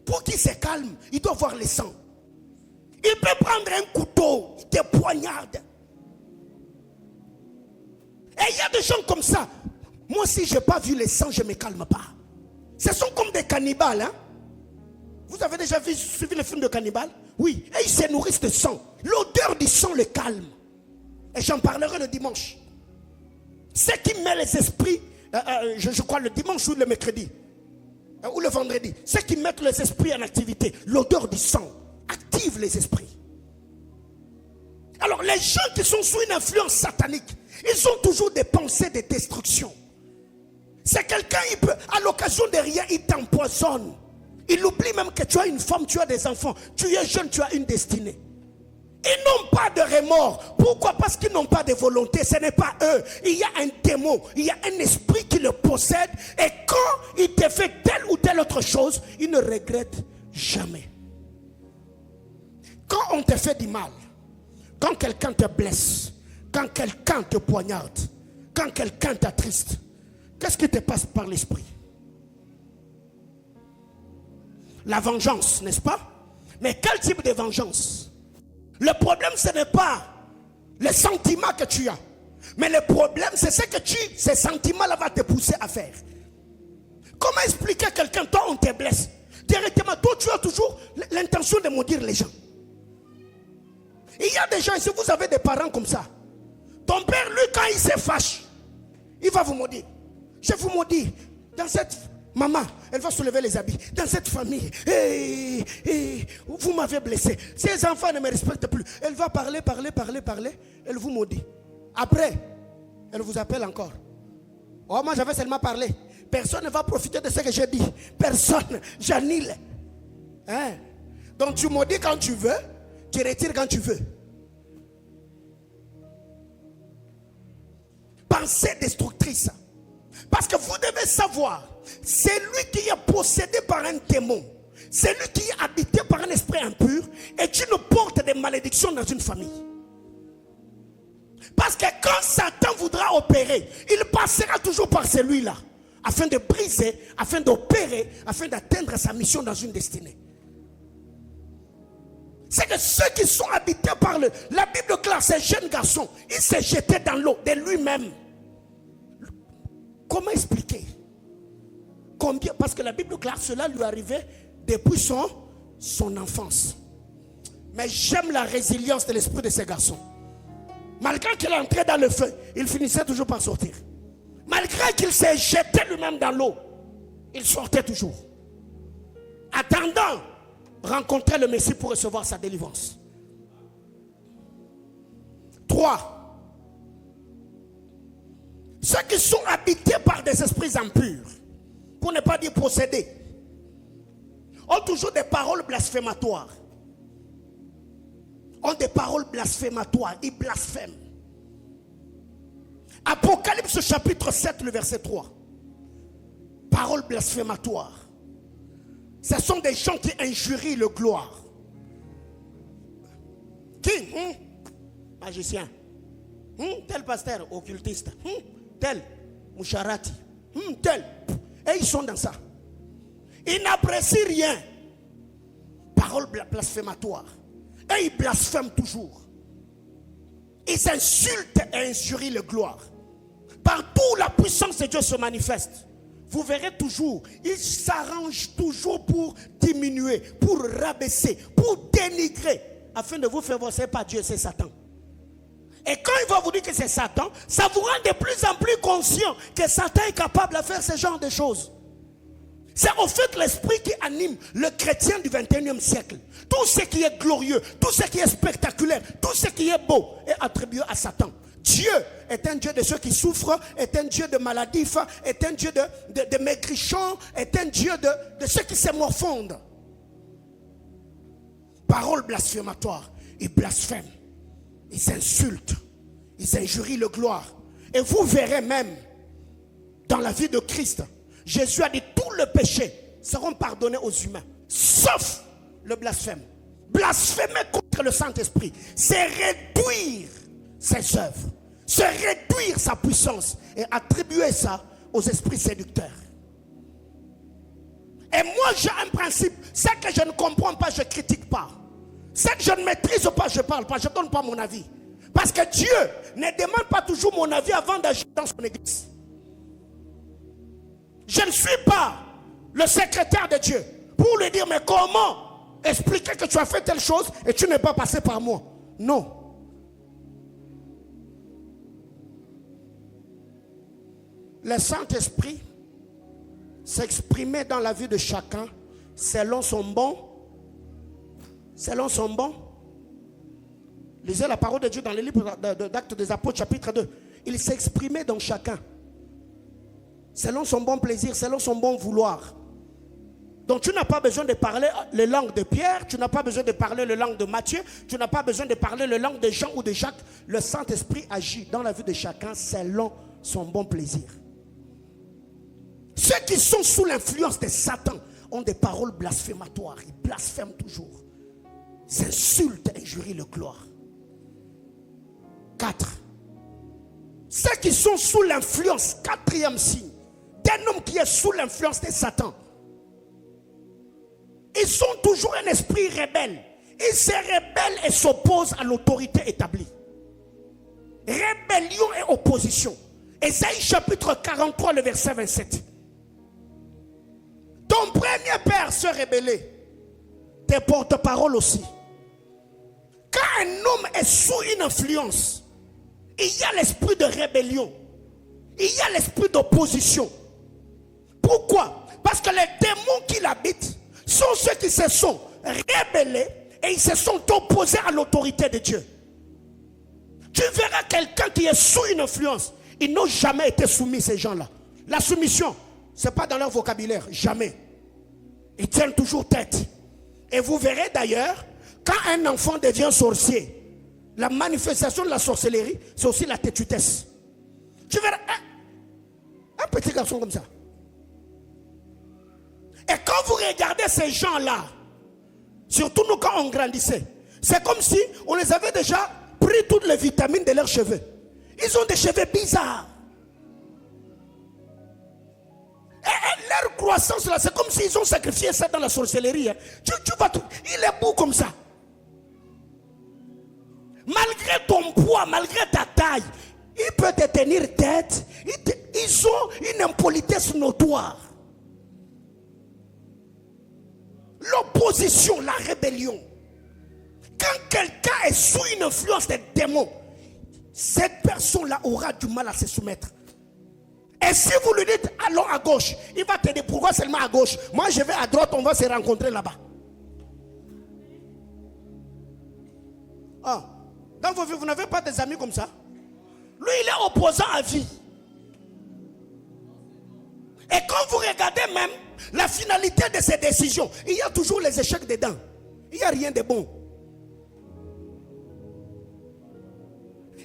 pour qu'il se calme, il doit voir le sang. Il peut prendre un couteau, il te poignarde. Et il y a des gens comme ça. Moi, si je n'ai pas vu le sang, je ne me calme pas. Ce sont comme des cannibales. Hein? Vous avez déjà suivi le film de cannibales? Oui. Et ils se nourrissent de sang. L'odeur du sang le calme. Et j'en parlerai le dimanche. Ce qui met les esprits, je crois le dimanche ou le mercredi, ou le vendredi, ce qui met les esprits en activité, l'odeur du sang active les esprits. Alors les gens qui sont sous une influence satanique, ils ont toujours des pensées de destruction. C'est quelqu'un, il peut, à l'occasion de rien, il t'empoisonne. Il oublie même que tu as une femme, tu as des enfants, tu es jeune, tu as une destinée. Ils n'ont pas de remords. Pourquoi? Parce qu'ils n'ont pas de volonté. Ce n'est pas eux. Il y a un démon, il y a un esprit qui le possède. Et quand il te fait telle ou telle autre chose, il ne regrette jamais. Quand on te fait du mal, quand quelqu'un te blesse, quand quelqu'un te poignarde, quand quelqu'un t'attriste, qu'est-ce qui te passe par l'esprit? La vengeance, n'est-ce pas? Mais quel type de vengeance? Le problème, ce n'est pas les sentiments que tu as. Mais le problème, c'est ce que ces sentiments-là vont te pousser à faire. Comment expliquer à quelqu'un, toi, on te blesse? Directement, toi, tu as toujours l'intention de maudire les gens. Il y a des gens, si vous avez des parents comme ça, ton père, lui, quand il se fâche, il va vous maudire. Je vous maudis. Dans cette maman, elle va soulever les habits. Dans cette famille, vous m'avez blessé. Ces enfants ne me respectent plus. Elle va parler. Elle vous maudit. Après, elle vous appelle encore. Oh, moi j'avais seulement parlé. Personne ne va profiter de ce que j'ai dit. Personne. J'annule. Hein? Donc tu maudis quand tu veux. Tu retires quand tu veux. Pensée destructrice. Parce que vous devez savoir, c'est lui qui est possédé par un démon. C'est lui qui est habité par un esprit impur. Et tu ne portes des malédictions dans une famille. Parce que quand Satan voudra opérer, il passera toujours par celui-là. afin de briser, afin d'opérer, afin d'atteindre sa mission dans une destinée. C'est que ceux qui sont habités par la Bible classe, ces jeunes garçons, il s'est jeté dans l'eau de lui-même. Comment expliquer? Combien? Parce que la Bible classe, cela lui arrivait depuis son enfance. Mais j'aime la résilience de l'esprit de ces garçons. Malgré qu'il entrait dans le feu, il finissait toujours par sortir. Malgré qu'il s'est jeté lui-même dans l'eau, il sortait toujours. Attendant rencontrer le Messie pour recevoir sa délivrance. 3. Ceux qui sont habités par des esprits impurs, pour ne pas dire possédés, ont toujours des paroles blasphématoires. Ont des paroles blasphématoires. Ils blasphèment. Apocalypse chapitre 7, le verset 3. Paroles blasphématoires. Ce sont des gens qui injurient le gloire. Qui? Magicien. Tel pasteur occultiste. Tel moucharati. Tel. Et ils sont dans ça. Ils n'apprécient rien. Paroles blasphématoires. Et ils blasphèment toujours. Ils insultent et injurient le gloire. Partout la puissance de Dieu se manifeste. Vous verrez toujours, ils s'arrangent toujours pour diminuer, pour rabaisser, pour dénigrer, afin de vous faire voir, c'est pas Dieu, c'est Satan. Et quand il va vous dire que c'est Satan, ça vous rend de plus en plus conscient que Satan est capable de faire ce genre de choses. C'est au fait l'esprit qui anime le chrétien du 21e siècle. Tout ce qui est glorieux, tout ce qui est spectaculaire, tout ce qui est beau est attribué à Satan. Dieu est un Dieu de ceux qui souffrent, est un Dieu de maladifs, est un Dieu de maigrichons, est un Dieu de ceux qui se morfondent. Paroles blasphématoires, ils blasphèment, ils insultent, ils injurient le gloire. Et vous verrez même dans la vie de Christ, Jésus a dit tous les péchés seront pardonnés aux humains, sauf le blasphème. Blasphémer contre le Saint-Esprit, c'est réduire ses œuvres, c'est réduire sa puissance et attribuer ça aux esprits séducteurs. Et moi j'ai un principe, c'est que je ne comprends pas, je ne critique pas. C'est que je ne maîtrise pas, je ne parle pas, je ne donne pas mon avis. Parce que Dieu ne demande pas toujours mon avis avant d'agir dans son église. Je ne suis pas le secrétaire de Dieu pour lui dire, mais comment expliquer que tu as fait telle chose et tu n'es pas passé par moi? Non. Le Saint-Esprit s'exprimait dans la vie de chacun selon son bon. Selon son bon. Lisez la parole de Dieu dans le livre d'Actes des Apôtres chapitre 2. Il s'exprimait dans chacun. Selon son bon plaisir, selon son bon vouloir. Donc tu n'as pas besoin de parler les langues de Pierre, tu n'as pas besoin de parler les langues de Matthieu, tu n'as pas besoin de parler les langues de Jean ou de Jacques. Le Saint-Esprit agit dans la vie de chacun selon son bon plaisir. Ceux qui sont sous l'influence de Satan ont des paroles blasphématoires. Ils blasphèment toujours. Ils insultent et injurient le gloire. 4. Ceux qui sont sous l'influence, quatrième signe, d'un homme qui est sous l'influence de Satan. Ils ont toujours un esprit rebelle. Ils se rebellent et s'opposent à l'autorité établie. Rébellion et opposition. Ésaïe chapitre 43, le verset 27. Ton premier père se rébellait, tes porte-paroles aussi. Quand un homme est sous une influence, il y a l'esprit de rébellion, il y a l'esprit d'opposition. Pourquoi? Parce que les démons qui l'habitent sont ceux qui se sont rébellés et ils se sont opposés à l'autorité de Dieu. Tu verras quelqu'un qui est sous une influence, ils n'ont jamais été soumis, ces gens-là. La soumission, ce n'est pas dans leur vocabulaire, jamais. Ils tiennent toujours tête. Et vous verrez d'ailleurs, quand un enfant devient sorcier, la manifestation de la sorcellerie, c'est aussi la têtutesse. Tu verras un petit garçon comme ça. Et quand vous regardez ces gens-là, surtout nous quand on grandissait, c'est comme si on les avait déjà pris toutes les vitamines de leurs cheveux. Ils ont des cheveux bizarres. leur croissance là, c'est comme s'ils ont sacrifié ça dans la sorcellerie. Hein. Tu vas tout, il est beau comme ça. Malgré ton poids, malgré ta taille, il peut te tenir tête. Ils ont une impolitesse notoire. L'opposition, la rébellion. Quand quelqu'un est sous une influence des démons, cette personne-là aura du mal à se soumettre. Et si vous lui dites allons à gauche, il va te dire pourquoi seulement à gauche? Moi je vais à droite, on va se rencontrer là-bas. Ah, dans vos vies, vous n'avez pas des amis comme ça? Lui, il est opposant à vie. Et quand vous regardez même la finalité de ses décisions, il y a toujours les échecs dedans. Il n'y a rien de bon.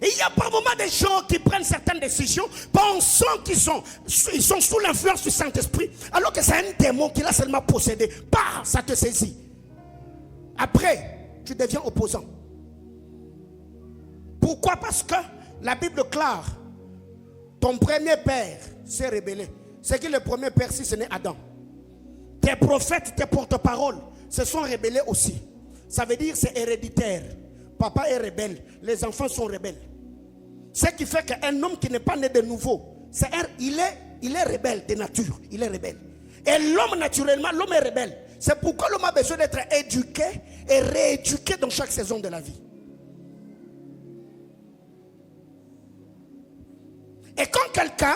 Et il y a par moments des gens qui prennent certaines décisions pensant qu'ils sont sous l'influence du Saint-Esprit, alors que c'est un démon qui l'a seulement possédé. Bah, ça te saisit. Après, tu deviens opposant. Pourquoi? Parce que la Bible déclare, ton premier père s'est rébellé. C'est qui le premier père si ce n'est Adam? Tes prophètes, tes porte-paroles se sont rebellés aussi. Ça veut dire c'est héréditaire. Papa est rebelle, les enfants sont rebelles. Ce qui fait qu'un homme qui n'est pas né de nouveau, il est rebelle de nature, il est rebelle. Et l'homme naturellement, l'homme est rebelle. C'est pourquoi l'homme a besoin d'être éduqué et rééduqué dans chaque saison de la vie. Et quand quelqu'un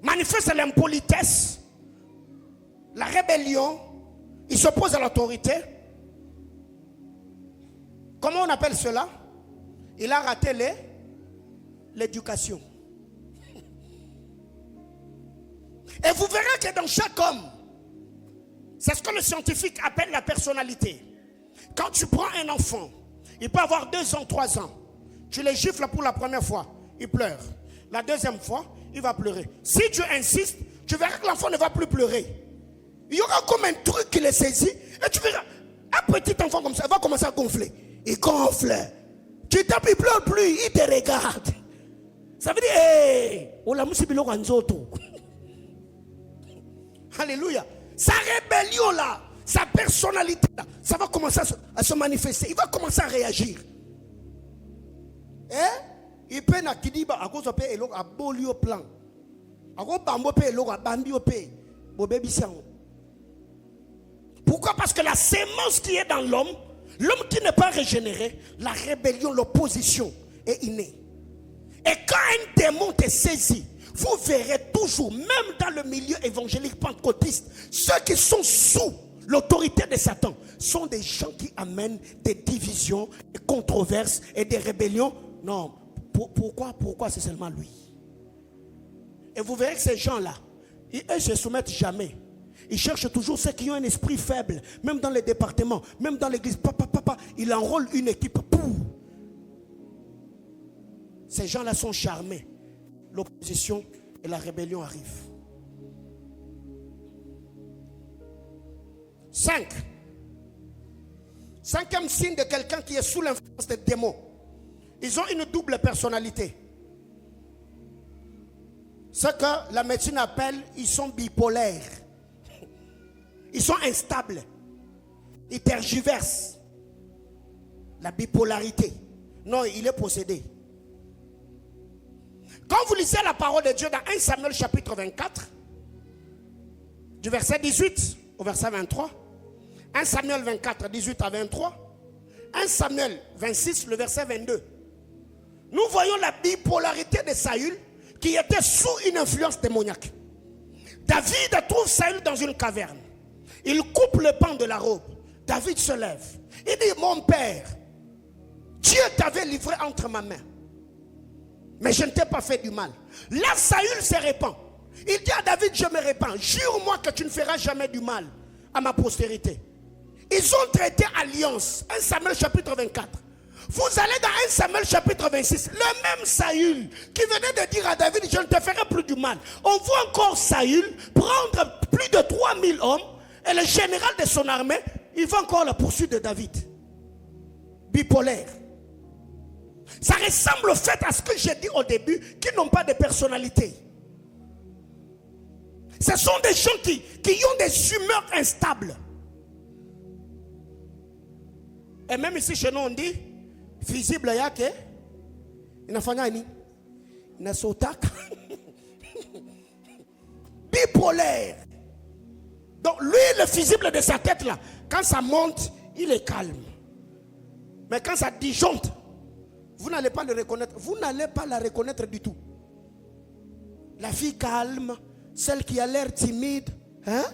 manifeste l'impolitesse, la rébellion, il s'oppose à l'autorité. Comment on appelle cela? Il a raté l'éducation. Et vous verrez que dans chaque homme, c'est ce que le scientifique appelle la personnalité. Quand tu prends un enfant, il peut avoir 2 ans, 3 ans. Tu le gifles pour la première fois, il pleure. La deuxième fois, il va pleurer. Si tu insistes, tu verras que l'enfant ne va plus pleurer. Il y aura comme un truc qui le saisit. Et tu verras, un petit enfant comme ça, il va commencer à gonfler. Il gonfle. Tu tapes, il ne pleure plus, il te regarde. Ça veut dire, hey, alléluia. Sa rébellion là, sa personnalité là, ça va commencer à se manifester. Il va commencer à réagir. Il peut na kidiba à cause de elok à bolio plan. À cause bambo pe elok à bambio pe. Bobebi siango. Pourquoi? Parce que la sémence qui est dans l'homme, l'homme qui n'est pas régénéré, la rébellion, l'opposition est innée. Et quand un démon te saisit, vous verrez toujours, même dans le milieu évangélique pentecôtiste, ceux qui sont sous l'autorité de Satan sont des gens qui amènent des divisions, des controverses et des rébellions. Non, pourquoi c'est seulement lui? Et vous verrez que ces gens-là, ils ne se soumettent jamais. Ils cherchent toujours ceux qui ont un esprit faible, même dans les départements, même dans l'église. Papa, il enrôle une équipe. Ces gens-là sont charmés. L'opposition et la rébellion arrivent. 5. Cinquième signe de quelqu'un qui est sous l'influence des démons. Ils ont une double personnalité. Ce que la médecine appelle, ils sont bipolaires. Ils sont instables. Ils tergiversent. La bipolarité. Non, il est possédé. Quand vous lisez la parole de Dieu dans 1 Samuel chapitre 24, du verset 18 au verset 23, 1 Samuel 24, 18 à 23, 1 Samuel 26, le verset 22, nous voyons la bipolarité de Saül qui était sous une influence démoniaque. David trouve Saül dans une caverne. Il coupe le pan de la robe. David se lève. Il dit, mon père, Dieu t'avait livré entre ma main. Mais je ne t'ai pas fait du mal. Là, Saül se répand. Il dit à David, je me répands. Jure-moi que tu ne feras jamais du mal à ma postérité. Ils ont traité alliance. 1 Samuel chapitre 24. Vous allez dans 1 Samuel chapitre 26. Le même Saül qui venait de dire à David, je ne te ferai plus du mal. On voit encore Saül prendre plus de 3000 hommes. Et le général de son armée, il va encore à la poursuite de David. Bipolaire. Ça ressemble au fait à ce que j'ai dit au début, qu'ils n'ont pas de personnalité. Ce sont des gens qui ont des humeurs instables. Et même ici chez nous on dit, visible yake, inafanya nini? Inasotaka. Bipolaire. Donc lui, le visible de sa tête là, quand ça monte, il est calme. Mais quand ça disjoncte, vous n'allez pas le reconnaître. Vous n'allez pas la reconnaître du tout. La fille calme, celle qui a l'air timide, hein?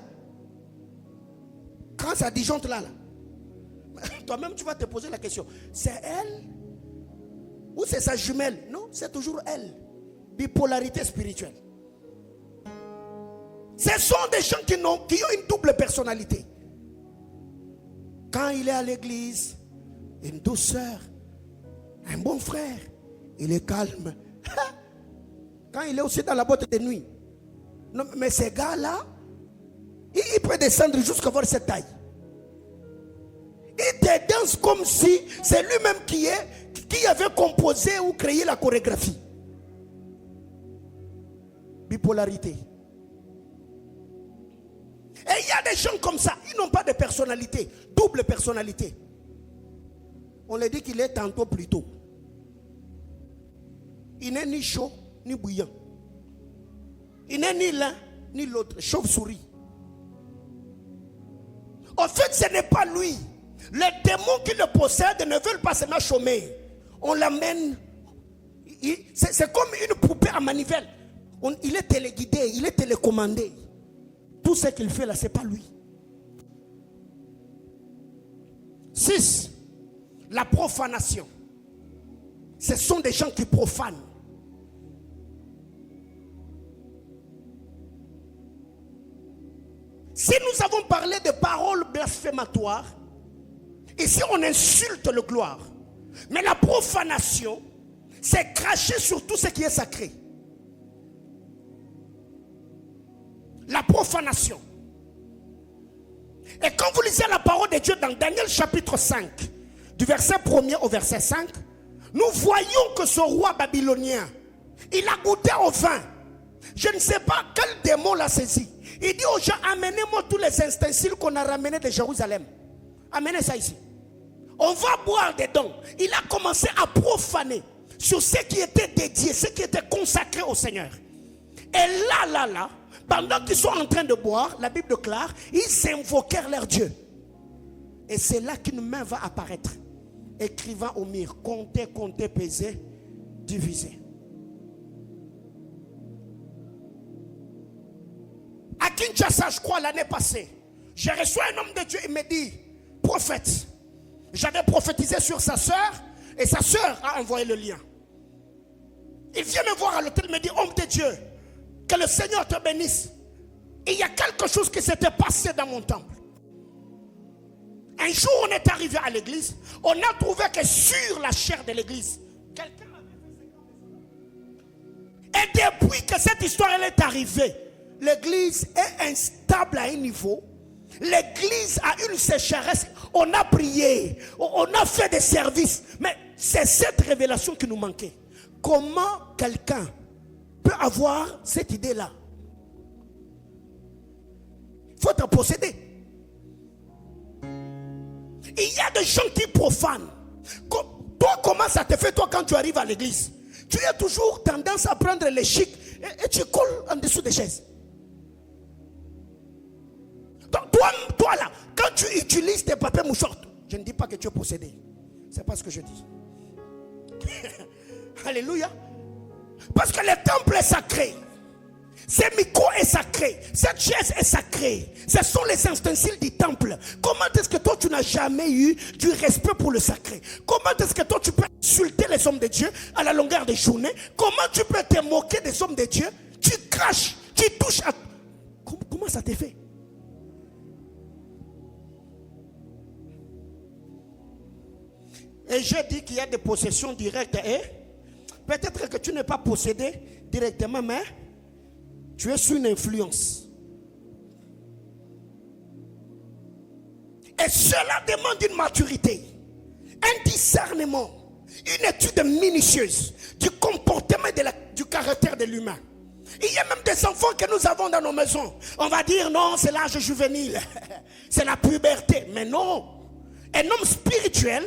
Quand ça disjoncte là, toi-même tu vas te poser la question, c'est elle ou c'est sa jumelle? Non, c'est toujours elle. Bipolarité spirituelle. Ce sont des gens qui ont une double personnalité. Quand il est à l'église, une douceur, un bon frère, il est calme. Quand il est aussi dans la boîte de nuit. Non, mais ces gars-là, il peut descendre jusqu'à voir cette taille. Il te danse comme si c'est lui-même qui avait composé ou créé la chorégraphie. Bipolarité. Et il y a des gens comme ça, ils n'ont pas de personnalité, double personnalité. On leur dit qu'il est tantôt plus tôt. Il n'est ni chaud, ni bouillant. Il n'est ni l'un, ni l'autre, chauve-souris. En fait, ce n'est pas lui. Les démons qui le possèdent ne veulent pas seulement chômer. On l'amène. C'est comme une poupée à manivelle. Il est téléguidé, il est télécommandé. Tout ce qu'il fait là, ce n'est pas lui. 6. La profanation. Ce sont des gens qui profanent. Si nous avons parlé de paroles blasphématoires, ici on insulte le gloire. Mais la profanation, c'est cracher sur tout ce qui est sacré. La profanation. Et quand vous lisez la parole de Dieu dans Daniel chapitre 5, du verset 1er au verset 5, nous voyons que ce roi babylonien, il a goûté au vin. Je ne sais pas quel démon l'a saisi. Il dit aux gens, amenez-moi tous les ustensiles qu'on a ramenés de Jérusalem. Amenez ça ici. On va boire dedans. Il a commencé à profaner sur ce qui était dédié, ce qui était consacré au Seigneur. Et là, pendant qu'ils sont en train de boire, la Bible déclare, ils invoquèrent leur Dieu. Et c'est là qu'une main va apparaître, écrivant au mur, comptez, pesez, divisez. À Kinshasa, je crois, l'année passée, j'ai reçu un homme de Dieu, il me dit, prophète, j'avais prophétisé sur sa soeur, et sa soeur a envoyé le lien. Il vient me voir à l'hôtel, il me dit, homme de Dieu, que le Seigneur te bénisse. Il y a quelque chose qui s'était passé dans mon temple. Un jour, on est arrivé à l'église, on a trouvé que sur la chair de l'église, quelqu'un avait fait. Et depuis que cette histoire elle est arrivée, l'église est instable à un niveau. L'église a une sécheresse. On a prié, on a fait des services. Mais c'est cette révélation qui nous manquait. Comment quelqu'un peut avoir cette idée-là? Il faut te posséder. Il y a des gens qui profanent. Toi, comment ça te fait toi quand tu arrives à l'église? Tu as toujours tendance à prendre les chics et tu colles en dessous des chaises. Donc, toi là, quand tu utilises tes papiers mouchoirs, je ne dis pas que tu es possédé. C'est pas ce que je dis. Alléluia. Parce que le temple est sacré. Ce micro est sacré. Cette chaise est sacrée. Ce sont les ustensiles du temple. Comment est-ce que toi tu n'as jamais eu du respect pour le sacré? Comment est-ce que toi tu peux insulter les hommes de Dieu à la longueur des journées? Comment tu peux te moquer des hommes de Dieu? Tu craches, tu touches à... Comment ça te fait? Et je dis qu'il y a des possessions directes. Et peut-être que tu n'es pas possédé directement, mais tu es sous une influence. Et cela demande une maturité, un discernement, une étude minutieuse du comportement et du caractère de l'humain. Il y a même des enfants que nous avons dans nos maisons. On va dire non, c'est l'âge juvénile. C'est la puberté. Mais non. Un homme spirituel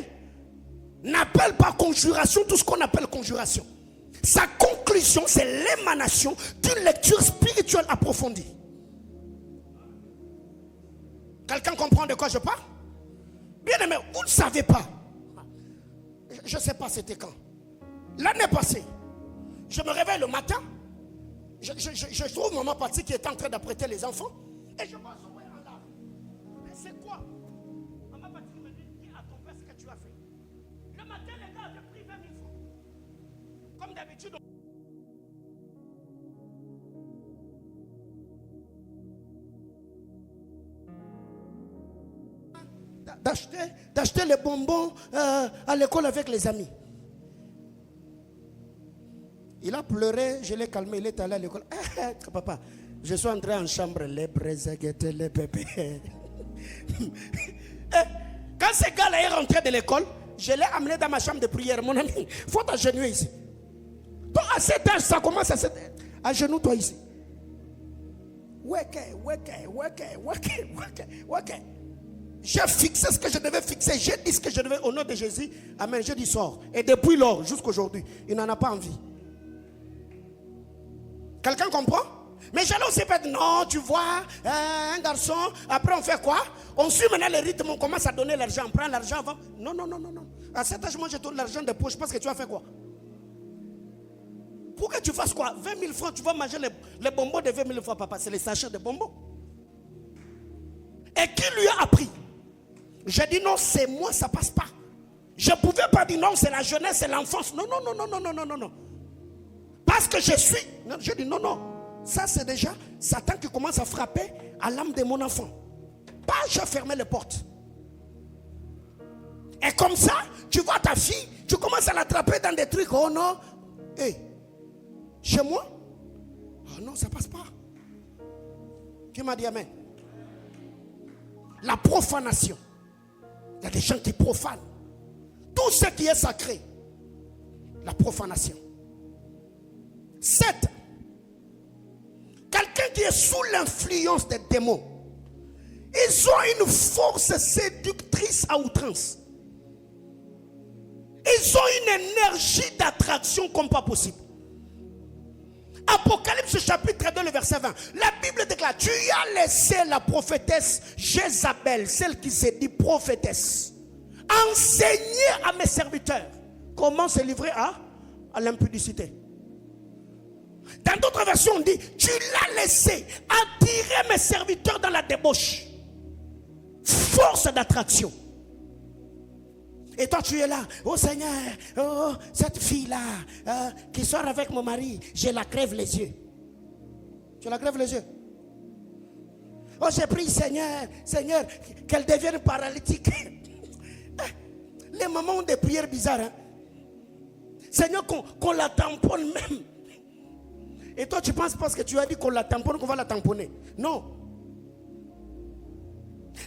n'appelle pas conjuration tout ce qu'on appelle conjuration. Sa conclusion, c'est l'émanation d'une lecture spirituelle approfondie. Quelqu'un comprend de quoi je parle? Bien aimé, vous ne savez pas. Je ne sais pas c'était quand. L'année passée, je me réveille le matin. Je trouve maman Paty qui est en train d'apprêter les enfants. Et je vois Zoé en larmes. Mais c'est quoi? Maman Paty me dit, dis à ton père ce que tu as fait. Le matin, les gars avaient pris 20 000 francs. Comme d'habitude. D'acheter les bonbons à l'école avec les amis. Il a pleuré, je l'ai calmé, il est allé à l'école. Papa, je suis entré en chambre, les brésiguettes, les bébés. Quand ce gars-là est rentré de l'école, je l'ai amené dans ma chambre de prière. Mon ami, il faut t'agenouiller ici. Toi, à cet âge, ça commence à cet âge. Agenouille-toi ici. Weke. J'ai fixé ce que je devais fixer. J'ai dit ce que je devais au nom de Jésus. Amen. Je dis sort. Et depuis lors, jusqu'à aujourd'hui, il n'en a pas envie. Quelqu'un comprend? Mais j'allais aussi dire, non, tu vois, un garçon, après on fait quoi? On suit maintenant le rythme, on commence à donner l'argent, on prend l'argent avant. Non. À cet âge, moi je donne l'argent de poche parce que tu as fait quoi? Pour que tu fasses quoi? 20 000 francs, tu vas manger les bonbons de 20 000 francs, papa. C'est les sachets de bonbons. Et qui lui a appris? J'ai dit non, c'est moi, ça passe pas. Je ne pouvais pas dire non, c'est la jeunesse, c'est l'enfance. Non. Parce que je suis. Je dis non. Ça, c'est déjà Satan qui commence à frapper à l'âme de mon enfant. Pas, je fermais les portes. Et comme ça, tu vois ta fille, tu commences à l'attraper dans des trucs. Oh non. Hey, chez moi? Oh non, ça passe pas. Qui m'a dit amen? La profanation. Il y a des gens qui profanent. Tout ce qui est sacré. La profanation. 7. Quelqu'un qui est sous l'influence des démons. Ils ont une force séductrice à outrance. Ils ont une énergie d'attraction comme pas possible. Apocalypse chapitre 2, le verset 20. La Bible déclare, tu as laissé la prophétesse Jézabel, celle qui s'est dit prophétesse, enseigner à mes serviteurs comment se livrer à l'impudicité. Dans d'autres versions, on dit, tu l'as laissé attirer mes serviteurs dans la débauche. Force d'attraction. Et toi tu es là, oh Seigneur, oh, cette fille-là qui sort avec mon mari, je la crève les yeux. Tu la crèves les yeux. Oh, j'ai prié, Seigneur, qu'elle devienne paralytique. Les mamans ont des prières bizarres. Hein? Seigneur, qu'on la tamponne même. Et toi tu penses parce que tu as dit qu'on la tamponne, qu'on va la tamponner. Non.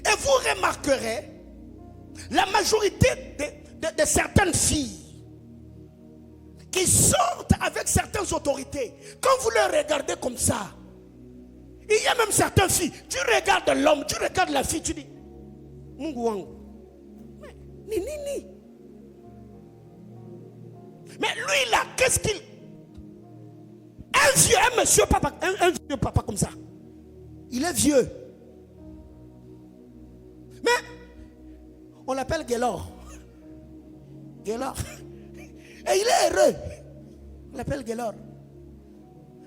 Et vous remarquerez, la majorité de certaines filles qui sortent avec certaines autorités, quand vous les regardez comme ça, il y a même certaines filles, tu regardes l'homme, tu regardes la fille, tu dis Mungu wangu. Ni. Mais lui là, qu'est-ce qu'il... Un monsieur papa, un vieux papa comme ça, il est vieux. Mais on l'appelle Guélor. Et il est heureux. On l'appelle Guélor.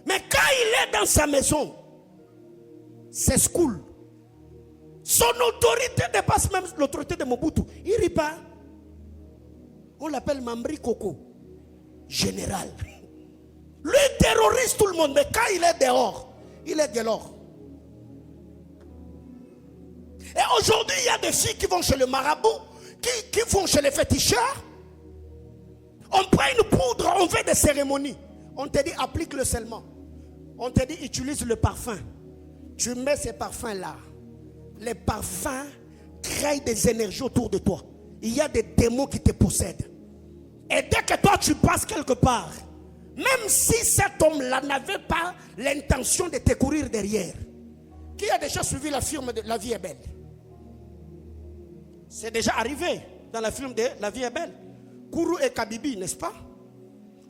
Mais quand il est dans sa maison, c'est school. Son autorité dépasse même l'autorité de Mobutu. Il rit pas. On l'appelle Mambri Koko. Général. Lui terrorise tout le monde. Mais quand il est dehors, il est Guélor. Et aujourd'hui, il y a des filles qui vont chez le marabout, qui vont chez les féticheurs. On prend une poudre, on fait des cérémonies. On te dit, applique-le seulement. On te dit, utilise le parfum. Tu mets ces parfums-là. Les parfums créent des énergies autour de toi. Il y a des démons qui te possèdent. Et dès que toi, tu passes quelque part, Même si cet homme-là n'avait pas l'intention de te courir derrière. Qui a déjà suivi la film de La vie est belle? C'est déjà arrivé dans le film de La vie est belle. Kourou et Kabibi, n'est-ce pas?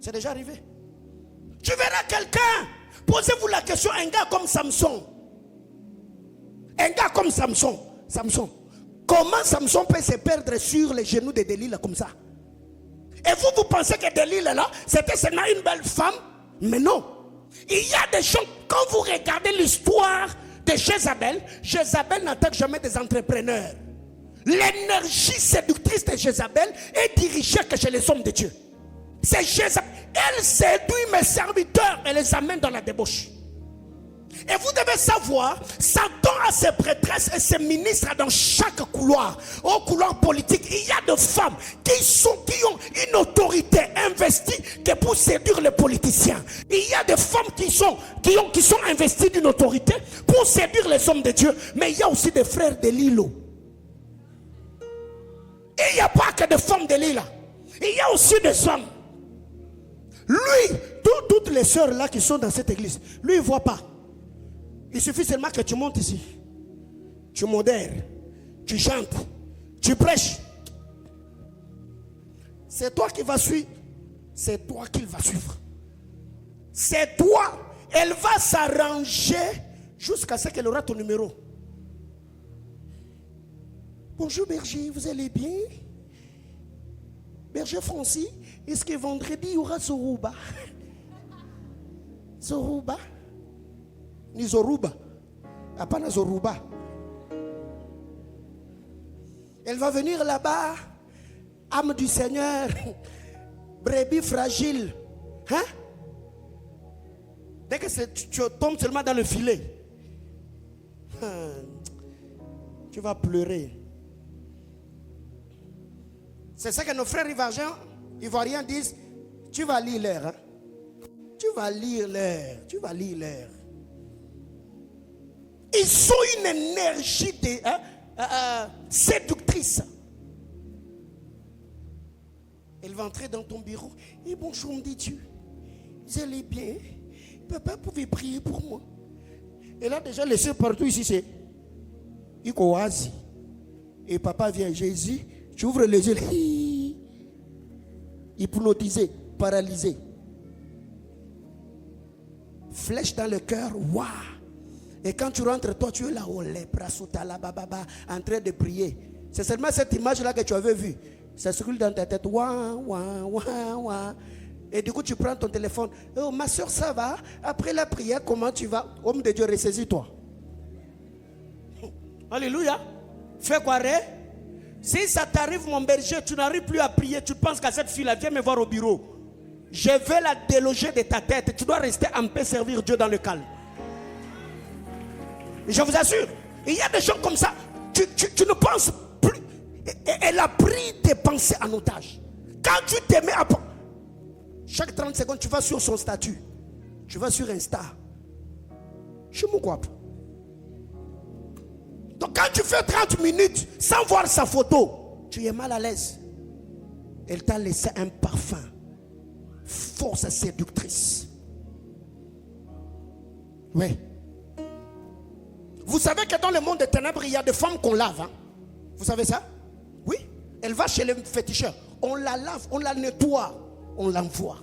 C'est déjà arrivé. Tu verras quelqu'un. Posez-vous la question, un gars comme Samson. Un gars comme Samson. Comment Samson peut se perdre sur les genoux de Delilah comme ça? Et vous pensez que Delilah là, c'était seulement une belle femme? Mais non. Il y a des gens, quand vous regardez l'histoire de Jézabel, Jézabel n'attaque jamais des entrepreneurs. L'énergie séductrice de Jézabel est dirigée que chez les hommes de Dieu. C'est Jézabel. Elle séduit mes serviteurs et les amène dans la débauche. Et vous devez savoir, Satan a ses prêtresses et ses ministres dans chaque couloir. Au couloir politique, il y a des femmes qui ont une autorité investie que pour séduire les politiciens. Il y a des femmes qui sont investies d'une autorité pour séduire les hommes de Dieu. Mais il y a aussi des frères de Lilo. Et il n'y a pas que des femmes de Lila. Il y a aussi des hommes. Lui, toutes les sœurs là qui sont dans cette église, lui il ne voit pas. Il suffit seulement que tu montes ici. Tu modères. Tu chantes. Tu prêches. C'est toi qui vas suivre. C'est toi qu'il va suivre. C'est toi. Elle va s'arranger jusqu'à ce qu'elle aura ton numéro. Bonjour berger, vous allez bien? Berger Francis, est-ce que vendredi il y aura Zoruba? Zoruba? Ni Zoruba. Apana Zoruba. Elle va venir là-bas. Âme du Seigneur. Brebis fragile. Hein? Dès que tu tombes seulement dans le filet, tu vas pleurer. C'est ça que nos frères ivoiriens disent. Tu vas lire l'air. Hein? Tu vas lire l'air. Tu vas lire l'air. Ils ont une énergie séductrice. Elle va entrer dans ton bureau. Et bonjour, me dis-tu. Vous allez bien? Papa pouvait prier pour moi. Elle a déjà laissé partout ici. C'est Ikowazi. Et papa vient. Jésus, tu ouvres les yeux. Hypnotisé, paralysé. Flèche dans le cœur. Waouh! Et quand tu rentres, toi, tu es là, oh, les bras sous ta baba, en train de prier. C'est seulement cette image-là que tu avais vue. Ça circule dans ta tête. Ouah, ouah, ouah, ouah. Et du coup, tu prends ton téléphone. Oh, ma soeur, ça va? Après la prière, comment tu vas? Homme de Dieu, ressaisis-toi. Alléluia. Fais quoi, Ré? Si ça t'arrive, mon berger, tu n'arrives plus à prier, tu penses qu'à cette fille-là, viens me voir au bureau. Je vais la déloger de ta tête. Tu dois rester en paix, servir Dieu dans le calme. Je vous assure, il y a des gens comme ça. Tu ne penses plus. Elle a pris tes pensées en otage. Quand tu te mets à... Chaque 30 secondes, tu vas sur son statut. Tu vas sur Insta. Je me crois. Donc quand tu fais 30 minutes sans voir sa photo, tu es mal à l'aise. Elle t'a laissé un parfum. Force séductrice. Oui. Vous savez que dans le monde des ténèbres, il y a des femmes qu'on lave. Hein? Vous savez ça? Oui. Elle va chez le féticheur. On la lave, on la nettoie, on l'envoie.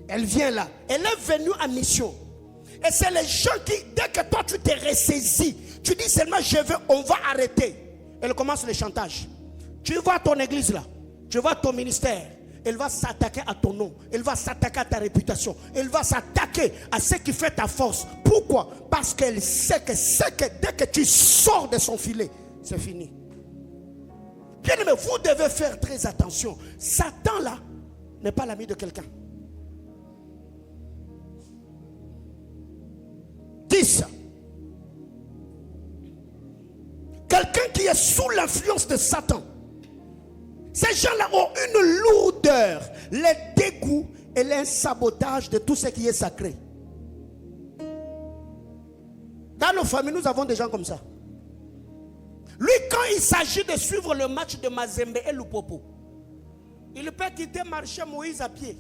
Elle vient là. Elle est venue en mission. Et c'est les gens qui, dès que toi tu t'es ressaisis, tu dis seulement je veux, on va arrêter. Elle commence le chantage. Tu vois ton église là, tu vois ton ministère. Elle va s'attaquer à ton nom. Elle va s'attaquer à ta réputation. Elle va s'attaquer à ce qui fait ta force. Pourquoi? Parce qu'elle sait que dès que tu sors de son filet, c'est fini. Bien aimé, vous devez faire très attention. Satan là n'est pas l'ami de quelqu'un. 10. Quelqu'un qui est sous l'influence de Satan. Ces gens-là ont une lourdeur, les dégoûts et le sabotage de tout ce qui est sacré. Dans nos familles, nous avons des gens comme ça. Lui, quand il s'agit de suivre le match de Mazembe et Lupopo, il peut quitter marcher Moïse à pied.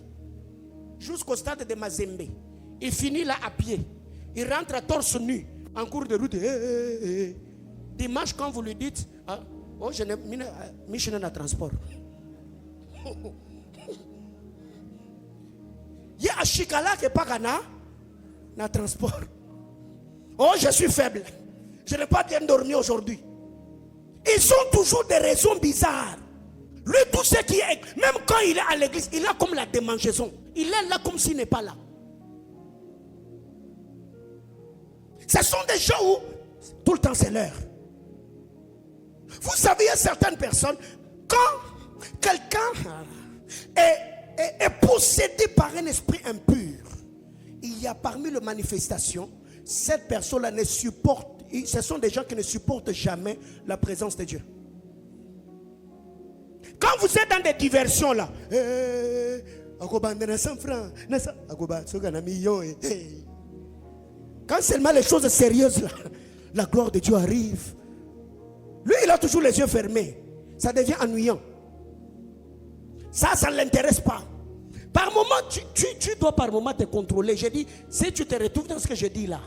jusqu'au stade de Mazembe. Il finit là à pied. Il rentre à torse nu en cours de route. Dimanche, quand vous lui dites, ah, oh, je n'ai mis de transport. Il y a un chikala qui n'est pas dans transport. Oh, je suis faible. Je n'ai pas bien dormi aujourd'hui. Ils ont toujours des raisons bizarres. Lui, tout ce qui est, même quand il est à l'église, il a comme la démangeaison. Il est là comme s'il n'est pas là. Ce sont des gens où tout le temps c'est l'heure. Vous savez, il y a certaines personnes, quand quelqu'un est possédé par un esprit impur, il y a parmi les manifestations, cette personne-là ne supporte, ce sont des gens qui ne supportent jamais la présence de Dieu. Quand vous êtes dans des diversions là, quand seulement les choses sérieuses là, la gloire de Dieu arrive. Lui, il a toujours les yeux fermés. Ça devient ennuyant. Ça ne l'intéresse pas. Par moment, tu dois par moment te contrôler. Je dis, si tu te retrouves dans ce que je dis là,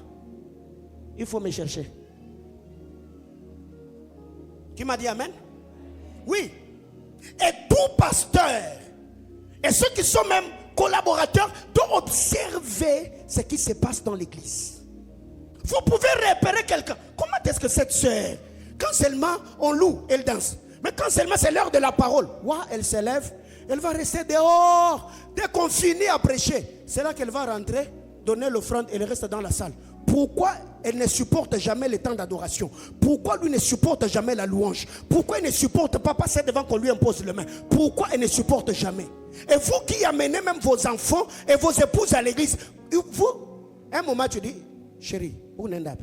il faut me chercher. Tu m'as dit amen? Oui. Et tout pasteur, et ceux qui sont même collaborateurs, doivent observer ce qui se passe dans l'église. Vous pouvez repérer quelqu'un. Comment est-ce que cette sœur, quand seulement on loue, elle danse. Mais quand seulement c'est l'heure de la parole, elle se lève, elle va rester dehors. Dès qu'on finit à prêcher, c'est là qu'elle va rentrer, donner l'offrande et elle reste dans la salle. Pourquoi elle ne supporte jamais le temps d'adoration? Pourquoi lui ne supporte jamais la louange? Pourquoi elle ne supporte pas passer devant qu'on lui impose les mains? Pourquoi elle ne supporte jamais? Et vous qui amenez même vos enfants et vos épouses à l'église, vous, un moment tu dis, chérie, où n'est-ce pas?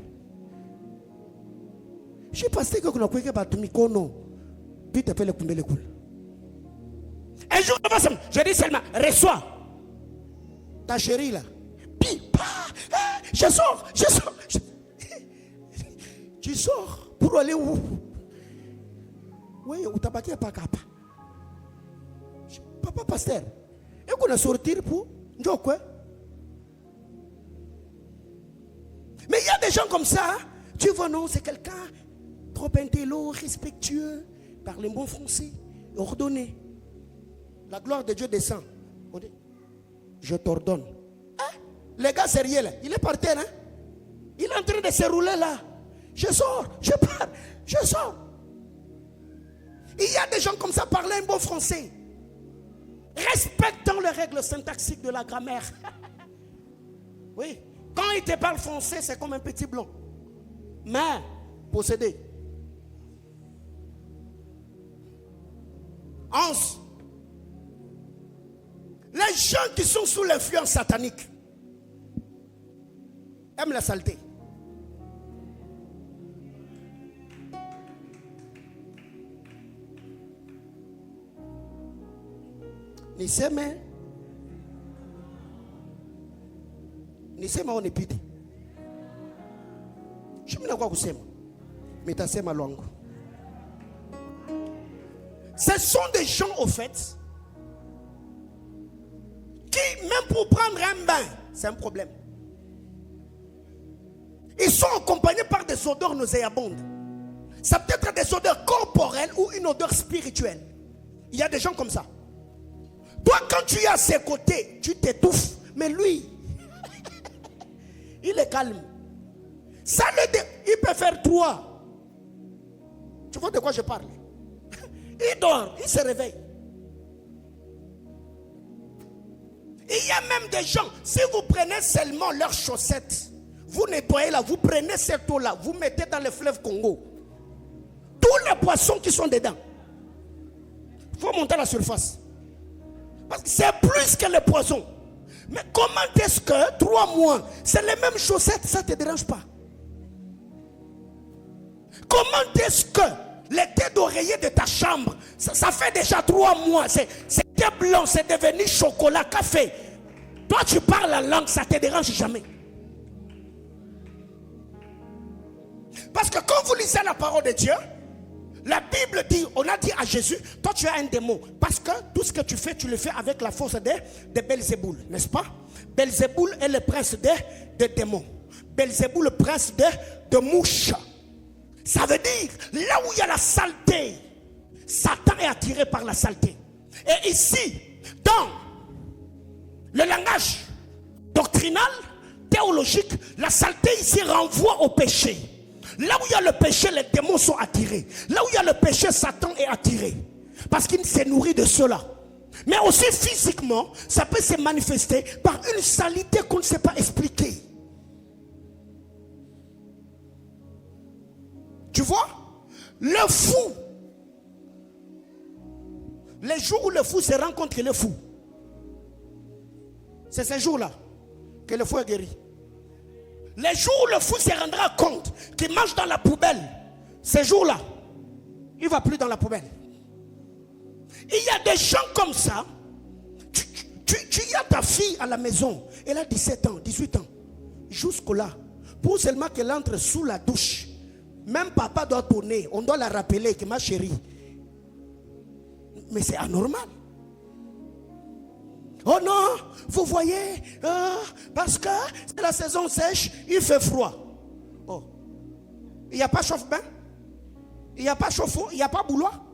Je pense que vous n'avez pas de micro. Puis tu peux le couper le cou. Un jour, je dis seulement, reçois ta chérie là. Puis, je sors. Tu sors pour aller où? Oui, où t'as pas qu'à pas capable. Papa pasteur, et qu'on a sorti pour quoi? Mais il y a des gens comme ça. Tu vois, non, c'est quelqu'un trop intello, respectueux, parle un bon français, ordonné. La gloire de Dieu descend. On dit, je t'ordonne. Les gars sérieux là, il est par terre, hein? Il est en train de se rouler là. Je sors, je pars, je sors. Il y a des gens comme ça, parlent un bon français. Respectant les règles syntaxiques de la grammaire. Oui, quand il te parle français, c'est comme un petit blond. Mais, possédé. 11. Les gens qui sont sous l'influence satanique aiment la saleté. Niseme on est piti. Je me quoi kusema. Mais tasema longo. Ce sont des gens au fait qui, même pour prendre un bain, c'est un problème. Ils sont accompagnés par des odeurs nauséabondes. Ça peut être des odeurs corporelles ou une odeur spirituelle. Il y a des gens comme ça. Toi, quand tu es à ses côtés, tu t'étouffes. Mais lui, il est calme. Ça il peut faire 3. Tu vois de quoi je parle? Il dort, il se réveille. Il y a même des gens, si vous prenez seulement leurs chaussettes, vous nettoyez là, vous prenez cette eau là, vous mettez dans le fleuve Congo. Tous les poissons qui sont dedans. Il faut monter à la surface. Parce que c'est plus que les poissons. Mais comment est-ce que 3 mois, c'est les mêmes chaussettes, ça ne te dérange pas? Comment est-ce que les têtes d'oreiller de ta chambre, ça fait déjà 3 mois, c'était blanc, c'est devenu chocolat, café. Toi tu parles la langue, ça ne te dérange jamais. Parce que quand vous lisez la parole de Dieu, La Bible dit, on a dit à Jésus, toi tu as un démon. Parce que tout ce que tu fais, tu le fais avec la force de Belzéboul, n'est-ce pas? Belzéboul est le prince des démons. Belzéboul, le prince de mouches. Ça veut dire, là où il y a la saleté, Satan est attiré par la saleté. Et ici, dans le langage doctrinal, théologique, la saleté ici renvoie au péché. Là où il y a le péché, les démons sont attirés. Là où il y a le péché, Satan est attiré. Parce qu'il s'est nourri de cela. Mais aussi physiquement, ça peut se manifester par une saleté qu'on ne sait pas expliquer. Tu vois, le fou, les jours où le fou se rend compte qu'il est fou, c'est ces jours-là que le fou est guéri. Les jours où le fou se rendra compte qu'il marche dans la poubelle, ces jours-là, il ne va plus dans la poubelle. Il y a des gens comme ça. Tu y as ta fille à la maison, elle a 17 ans, 18 ans, jusque-là, pour seulement qu'elle entre sous la douche. Même papa doit tourner, on doit la rappeler que ma chérie. Mais c'est anormal. Oh non, vous voyez, parce que c'est la saison sèche, il fait froid. Oh, il n'y a pas chauffe-bain, il n'y a pas chauffe-eau, il n'y a pas bouloir.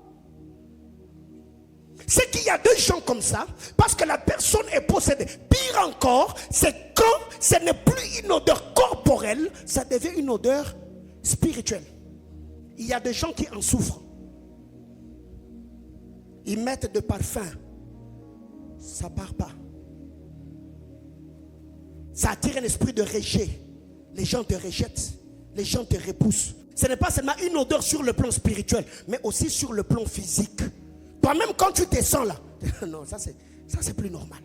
C'est qu'il y a des gens comme ça, parce que la personne est possédée. Pire encore, c'est quand ce n'est plus une odeur corporelle, ça devient une odeur spirituelle. Il y a des gens qui en souffrent. Ils mettent de parfum, ça ne part pas. Ça attire un esprit de rejet. Les gens te rejettent, les gens te repoussent. Ce n'est pas seulement une odeur sur le plan spirituel, mais aussi sur le plan physique. Toi-même, quand tu te sens là, non, ça c'est plus normal.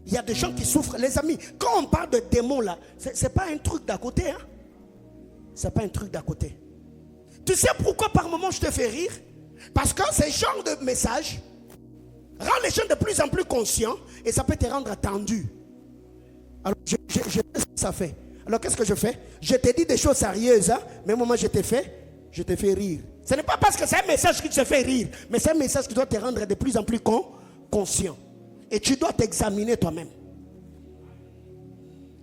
Il y a des gens qui souffrent. Les amis, quand on parle de démons là, c'est pas un truc d'à côté. Hein? C'est pas un truc d'à côté. Tu sais pourquoi par moment je te fais rire? Parce que ce genre de message rend les gens de plus en plus conscients et ça peut te rendre attendu. Alors, je sais ce que ça fait. Alors, qu'est-ce que je fais? Je te dis des choses sérieuses, hein? Mais au moment où je te fais rire. Ce n'est pas parce que c'est un message qui te fait rire, mais c'est un message qui doit te rendre de plus en plus conscient. Et tu dois t'examiner toi-même.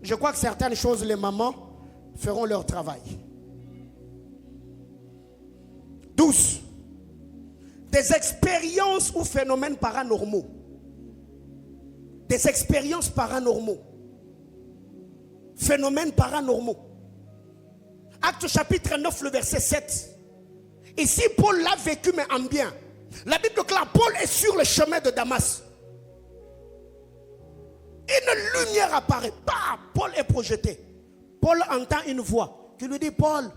Je crois que certaines choses, les mamans feront leur travail. 12. Des expériences ou phénomènes paranormaux. Des expériences paranormaux. Phénomènes paranormaux. Acte chapitre 9, le verset 7. Ici, Paul l'a vécu, mais en bien. La Bible déclare, Paul est sur le chemin de Damas. Une lumière apparaît. Bah, Paul est projeté. Paul entend une voix qui lui dit, Paul,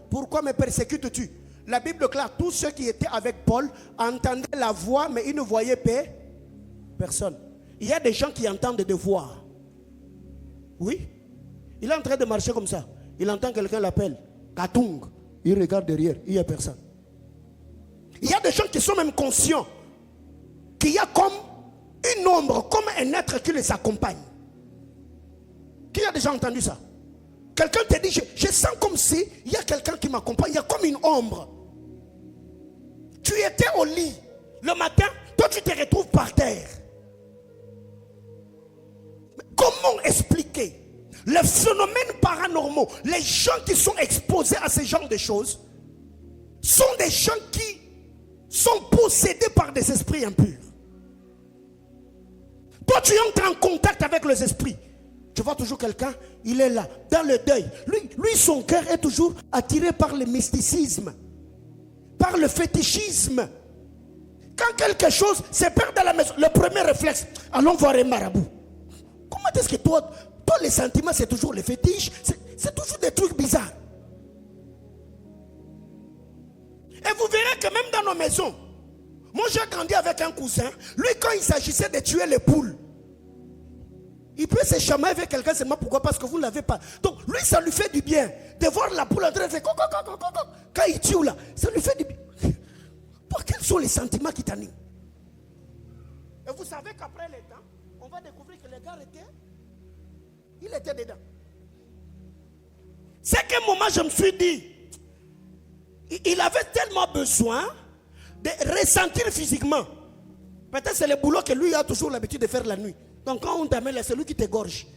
pourquoi me persécutes-tu? La Bible déclare, tous ceux qui étaient avec Paul entendaient la voix, mais ils ne voyaient personne. Il y a des gens qui entendent des voix. Oui. Il est en train de marcher comme ça. Il entend quelqu'un l'appelle. Katung. Il regarde derrière. Il n'y a personne. Il y a des gens qui sont même conscients qu'il y a comme une ombre, comme un être qui les accompagne. Qui a déjà entendu ça? Quelqu'un te dit, je sens comme si il y a quelqu'un qui m'accompagne. Il y a comme une ombre. Tu étais au lit. Le matin, toi tu te retrouves par terre. Mais comment expliquer les phénomènes paranormaux? Les gens qui sont exposés à ce genre de choses sont des gens qui sont possédés par des esprits impurs. Toi tu entres en contact avec les esprits. Tu vois toujours quelqu'un, il est là, dans le deuil. Lui, son cœur est toujours attiré par le mysticisme, par le fétichisme. Quand quelque chose se perd dans la maison, le premier réflexe, allons voir un marabout. Comment est-ce que toi les sentiments, c'est toujours les fétiches, c'est toujours des trucs bizarres. Et vous verrez que même dans nos maisons, moi j'ai grandi avec un cousin, lui quand il s'agissait de tuer les poules, il peut se chamailler avec quelqu'un seulement pourquoi? Parce que vous ne l'avez pas. Donc lui ça lui fait du bien de voir la poule en train de faire quand il tue là, ça lui fait du bien. Pour quels sont les sentiments qui t'animent? Et vous savez qu'après les temps, on va découvrir que le gars il était dedans. C'est qu'à un moment je me suis dit, Il avait tellement besoin de ressentir physiquement. Peut-être c'est le boulot que lui a toujours l'habitude de faire la nuit. Donc quand on t'amène là, c'est lui qui t'égorge.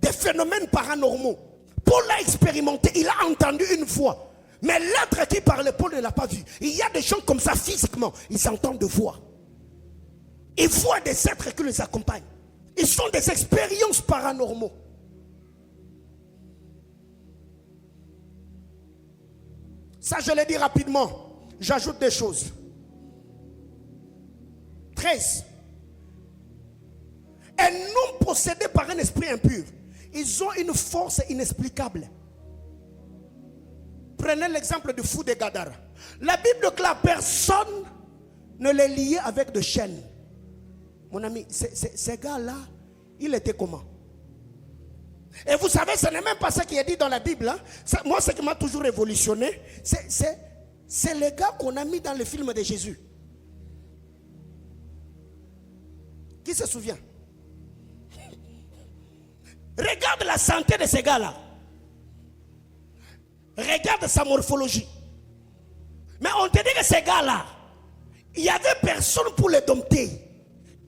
Des phénomènes paranormaux. Paul l'a expérimenté, il a entendu une voix. Mais l'être qui parlait, Paul ne l'a pas vu. Il y a des gens comme ça physiquement, ils entendent de voix. Ils voient des êtres qui les accompagnent. Ils sont des expériences paranormaux. Ça, je l'ai dit rapidement. J'ajoute des choses. 13. Un homme possédé par un esprit impur. Ils ont une force inexplicable. Prenez l'exemple du fou de Gadara. La Bible déclare personne ne les liait avec de chaînes. Mon ami, ce gars-là, il était comment? Et vous savez, ce n'est même pas ça qui est dit dans la Bible. Hein? Moi, ce qui m'a toujours révolutionné, c'est les gars qu'on a mis dans le film de Jésus. Qui se souvient? Regarde la santé de ces gars-là. Regarde sa morphologie. Mais on te dit que ces gars-là, il n'y avait personne pour les dompter.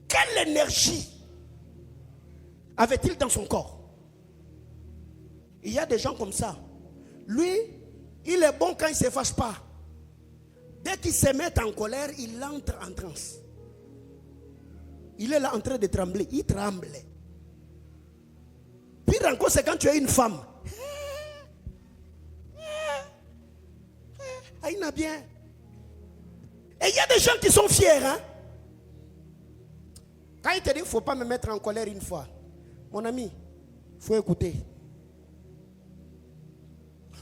Quelle énergie avait-il dans son corps? Il y a des gens comme ça. Lui, il est bon quand il ne se fâche pas. Dès qu'il se met en colère, il entre en transe. Il est là en train de trembler. Il tremble. Pire encore, c'est quand tu es une femme. Ah, il n'a bien. Et il y a des gens qui sont fiers. Hein? Quand il te dit, il ne faut pas me mettre en colère une fois. Mon ami, il faut écouter.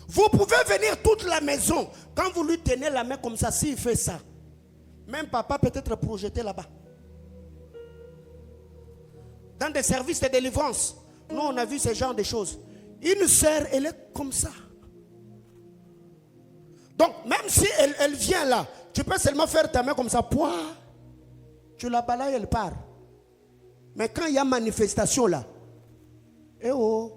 Vous pouvez venir toute la maison. Quand vous lui tenez la main comme ça, s'il fait ça, même papa peut être projeté là-bas. Dans des services de délivrance, nous on a vu ce genre de choses. Une sœur, elle est comme ça. Donc même si elle vient là, tu peux seulement faire ta main comme ça. Pouah, tu la balayes, elle part. Mais quand il y a manifestation là, eh oh,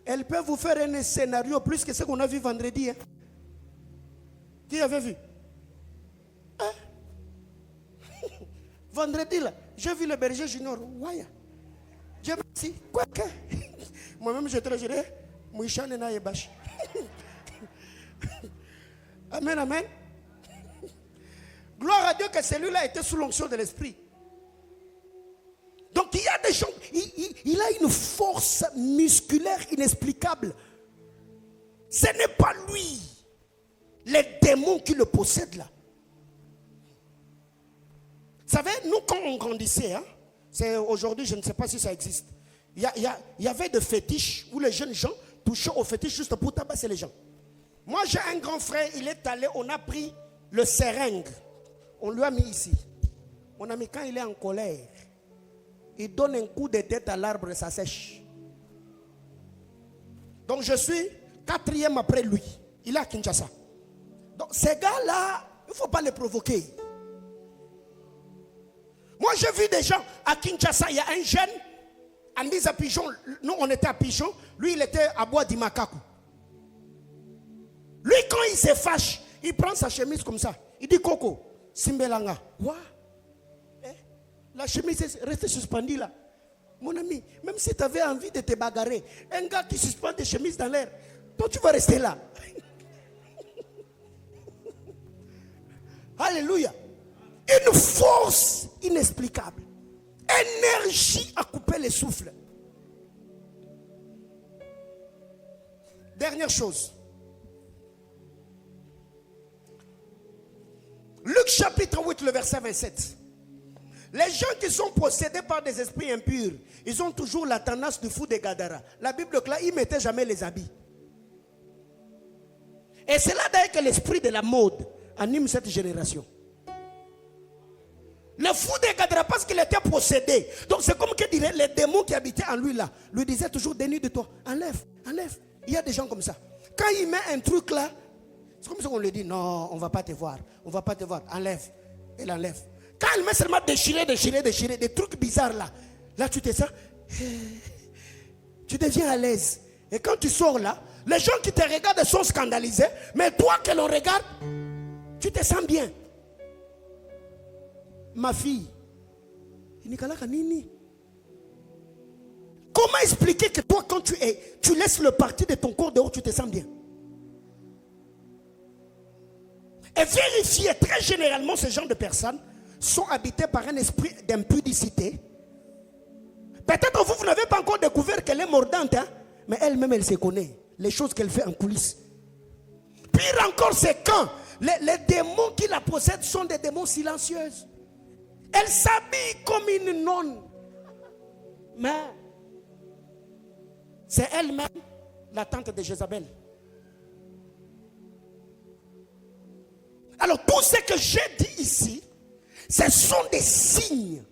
elle peut vous faire un scénario plus que ce qu'on a vu vendredi. Hein? Qui avait vu? Hein? Vendredi là, j'ai vu le berger junior. Ouais. J'ai dit, quoi que? Moi-même, je te le dirais, Mouichan et Naïbash. Amen, amen. Gloire à Dieu que celui-là était sous l'onction de l'esprit. Donc il y a des gens, il a une force musculaire inexplicable. Ce n'est pas lui, les démons qui le possèdent là. Vous savez, nous quand on grandissait, hein, aujourd'hui je ne sais pas si ça existe, il y avait des fétiches où les jeunes gens touchaient aux fétiches juste pour tabasser les gens. Moi j'ai un grand frère, il est allé, on a pris le seringue, on lui a mis ici. Mon ami, quand il est en colère, il donne un coup de tête à l'arbre et ça sèche. Donc je suis 4e après lui. Il est à Kinshasa. Donc ces gars-là, il ne faut pas les provoquer. Moi j'ai vu des gens à Kinshasa, il y a un jeune, Andy à Pigeon, nous on était à Pigeon, lui il était à Bois d'Imakaku. Lui quand il se fâche, il prend sa chemise comme ça. Il dit Coco, Simbelanga. Quoi? La chemise est restée suspendue là. Mon ami, même si tu avais envie de te bagarrer, un gars qui suspend des chemises dans l'air, toi tu vas rester là. Alléluia. Une force inexplicable. Énergie à couper les souffles. Dernière chose. Luc chapitre 8, le verset 27. Les gens qui sont possédés par des esprits impurs, ils ont toujours la tendance du fou de Gadara. La Bible claire, ils ne mettaient jamais les habits. Et c'est là d'ailleurs que l'esprit de la mode anime cette génération. Le fou de Gadara, parce qu'il était possédé. Donc c'est comme que dirait les démons qui habitaient en lui là, lui disaient toujours, dénude de toi, enlève, enlève. Il y a des gens comme ça. Quand il met un truc là, c'est comme ça qu'on lui dit, non, on ne va pas te voir, on ne va pas te voir, enlève. Elle enlève. Quand elle met seulement déchirer, des trucs bizarres là, là tu te sens, tu deviens à l'aise. Et quand tu sors là, les gens qui te regardent sont scandalisés. Mais toi que l'on regarde, tu te sens bien. Ma fille, comment expliquer que toi, quand tu laisses le parti de ton corps dehors, tu te sens bien? Et vérifier, très généralement, ce genre de personnes sont habitées par un esprit d'impudicité. Peut-être vous n'avez pas encore découvert qu'elle est mordante, hein? Mais elle-même, elle se connaît. Les choses qu'elle fait en coulisses. Pire encore, c'est quand les démons qui la possèdent sont des démons silencieuses. Elle s'habille comme une nonne. Mais c'est elle-même la tante de Jézabel. Alors tout ce que j'ai dit ici, ce sont des signes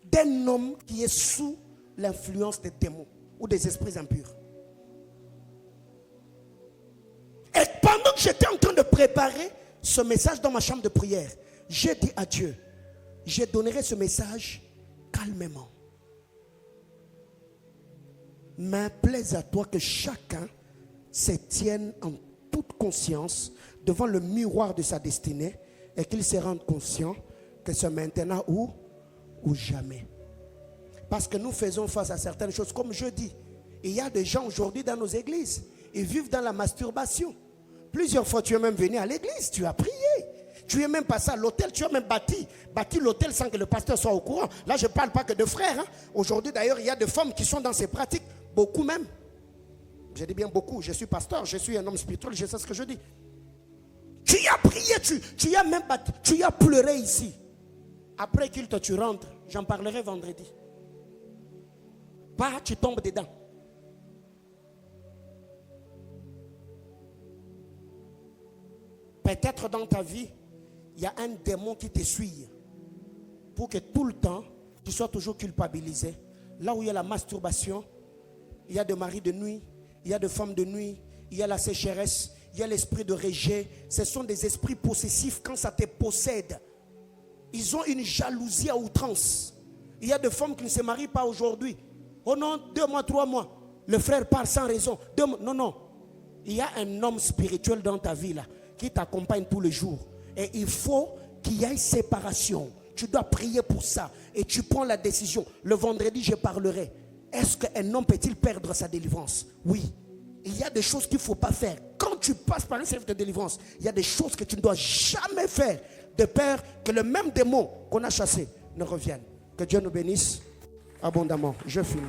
d'un homme qui est sous l'influence des démons ou des esprits impurs. Et pendant que j'étais en train de préparer ce message dans ma chambre de prière, j'ai dit à Dieu, je donnerai ce message calmement. Mais plaise à toi que chacun se tienne en toute conscience devant le miroir de sa destinée et qu'il se rende conscient que c'est maintenant ou jamais. Parce que nous faisons face à certaines choses. Comme je dis, il y a des gens aujourd'hui dans nos églises, ils vivent dans la masturbation. Plusieurs fois tu es même venu à l'église, tu as prié. Tu es même passé à l'hôtel, tu as même bâti l'hôtel sans que le pasteur soit au courant. Là, je ne parle pas que de frères. Hein. Aujourd'hui, d'ailleurs, il y a des femmes qui sont dans ces pratiques. Beaucoup même. Je dis bien beaucoup. Je suis pasteur, je suis un homme spirituel, je sais ce que je dis. Tu y as prié, tu y as même bâti, tu y as pleuré ici. Après culte, tu rentres. J'en parlerai vendredi. Pas, tu tombes dedans. Peut-être dans ta vie, il y a un démon qui te suit pour que tout le temps, tu sois toujours culpabilisé. Là où il y a la masturbation, il y a des maris de nuit, il y a des femmes de nuit, il y a la sécheresse, il y a l'esprit de rejet. Ce sont des esprits possessifs quand ça te possède. Ils ont une jalousie à outrance. Il y a des femmes qui ne se marient pas aujourd'hui. Oh non, 2 mois, 3 mois. Le frère part sans raison. Non. Il y a un homme spirituel dans ta vie là, qui t'accompagne tous les jours. Et il faut qu'il y ait séparation. Tu dois prier pour ça. Et tu prends la décision. Le vendredi, je parlerai. Est-ce qu'un homme peut-il perdre sa délivrance? Oui. Il y a des choses qu'il ne faut pas faire. Quand tu passes par un service de délivrance, il y a des choses que tu ne dois jamais faire, de peur que le même démon qu'on a chassé ne revienne. Que Dieu nous bénisse abondamment. Je finis.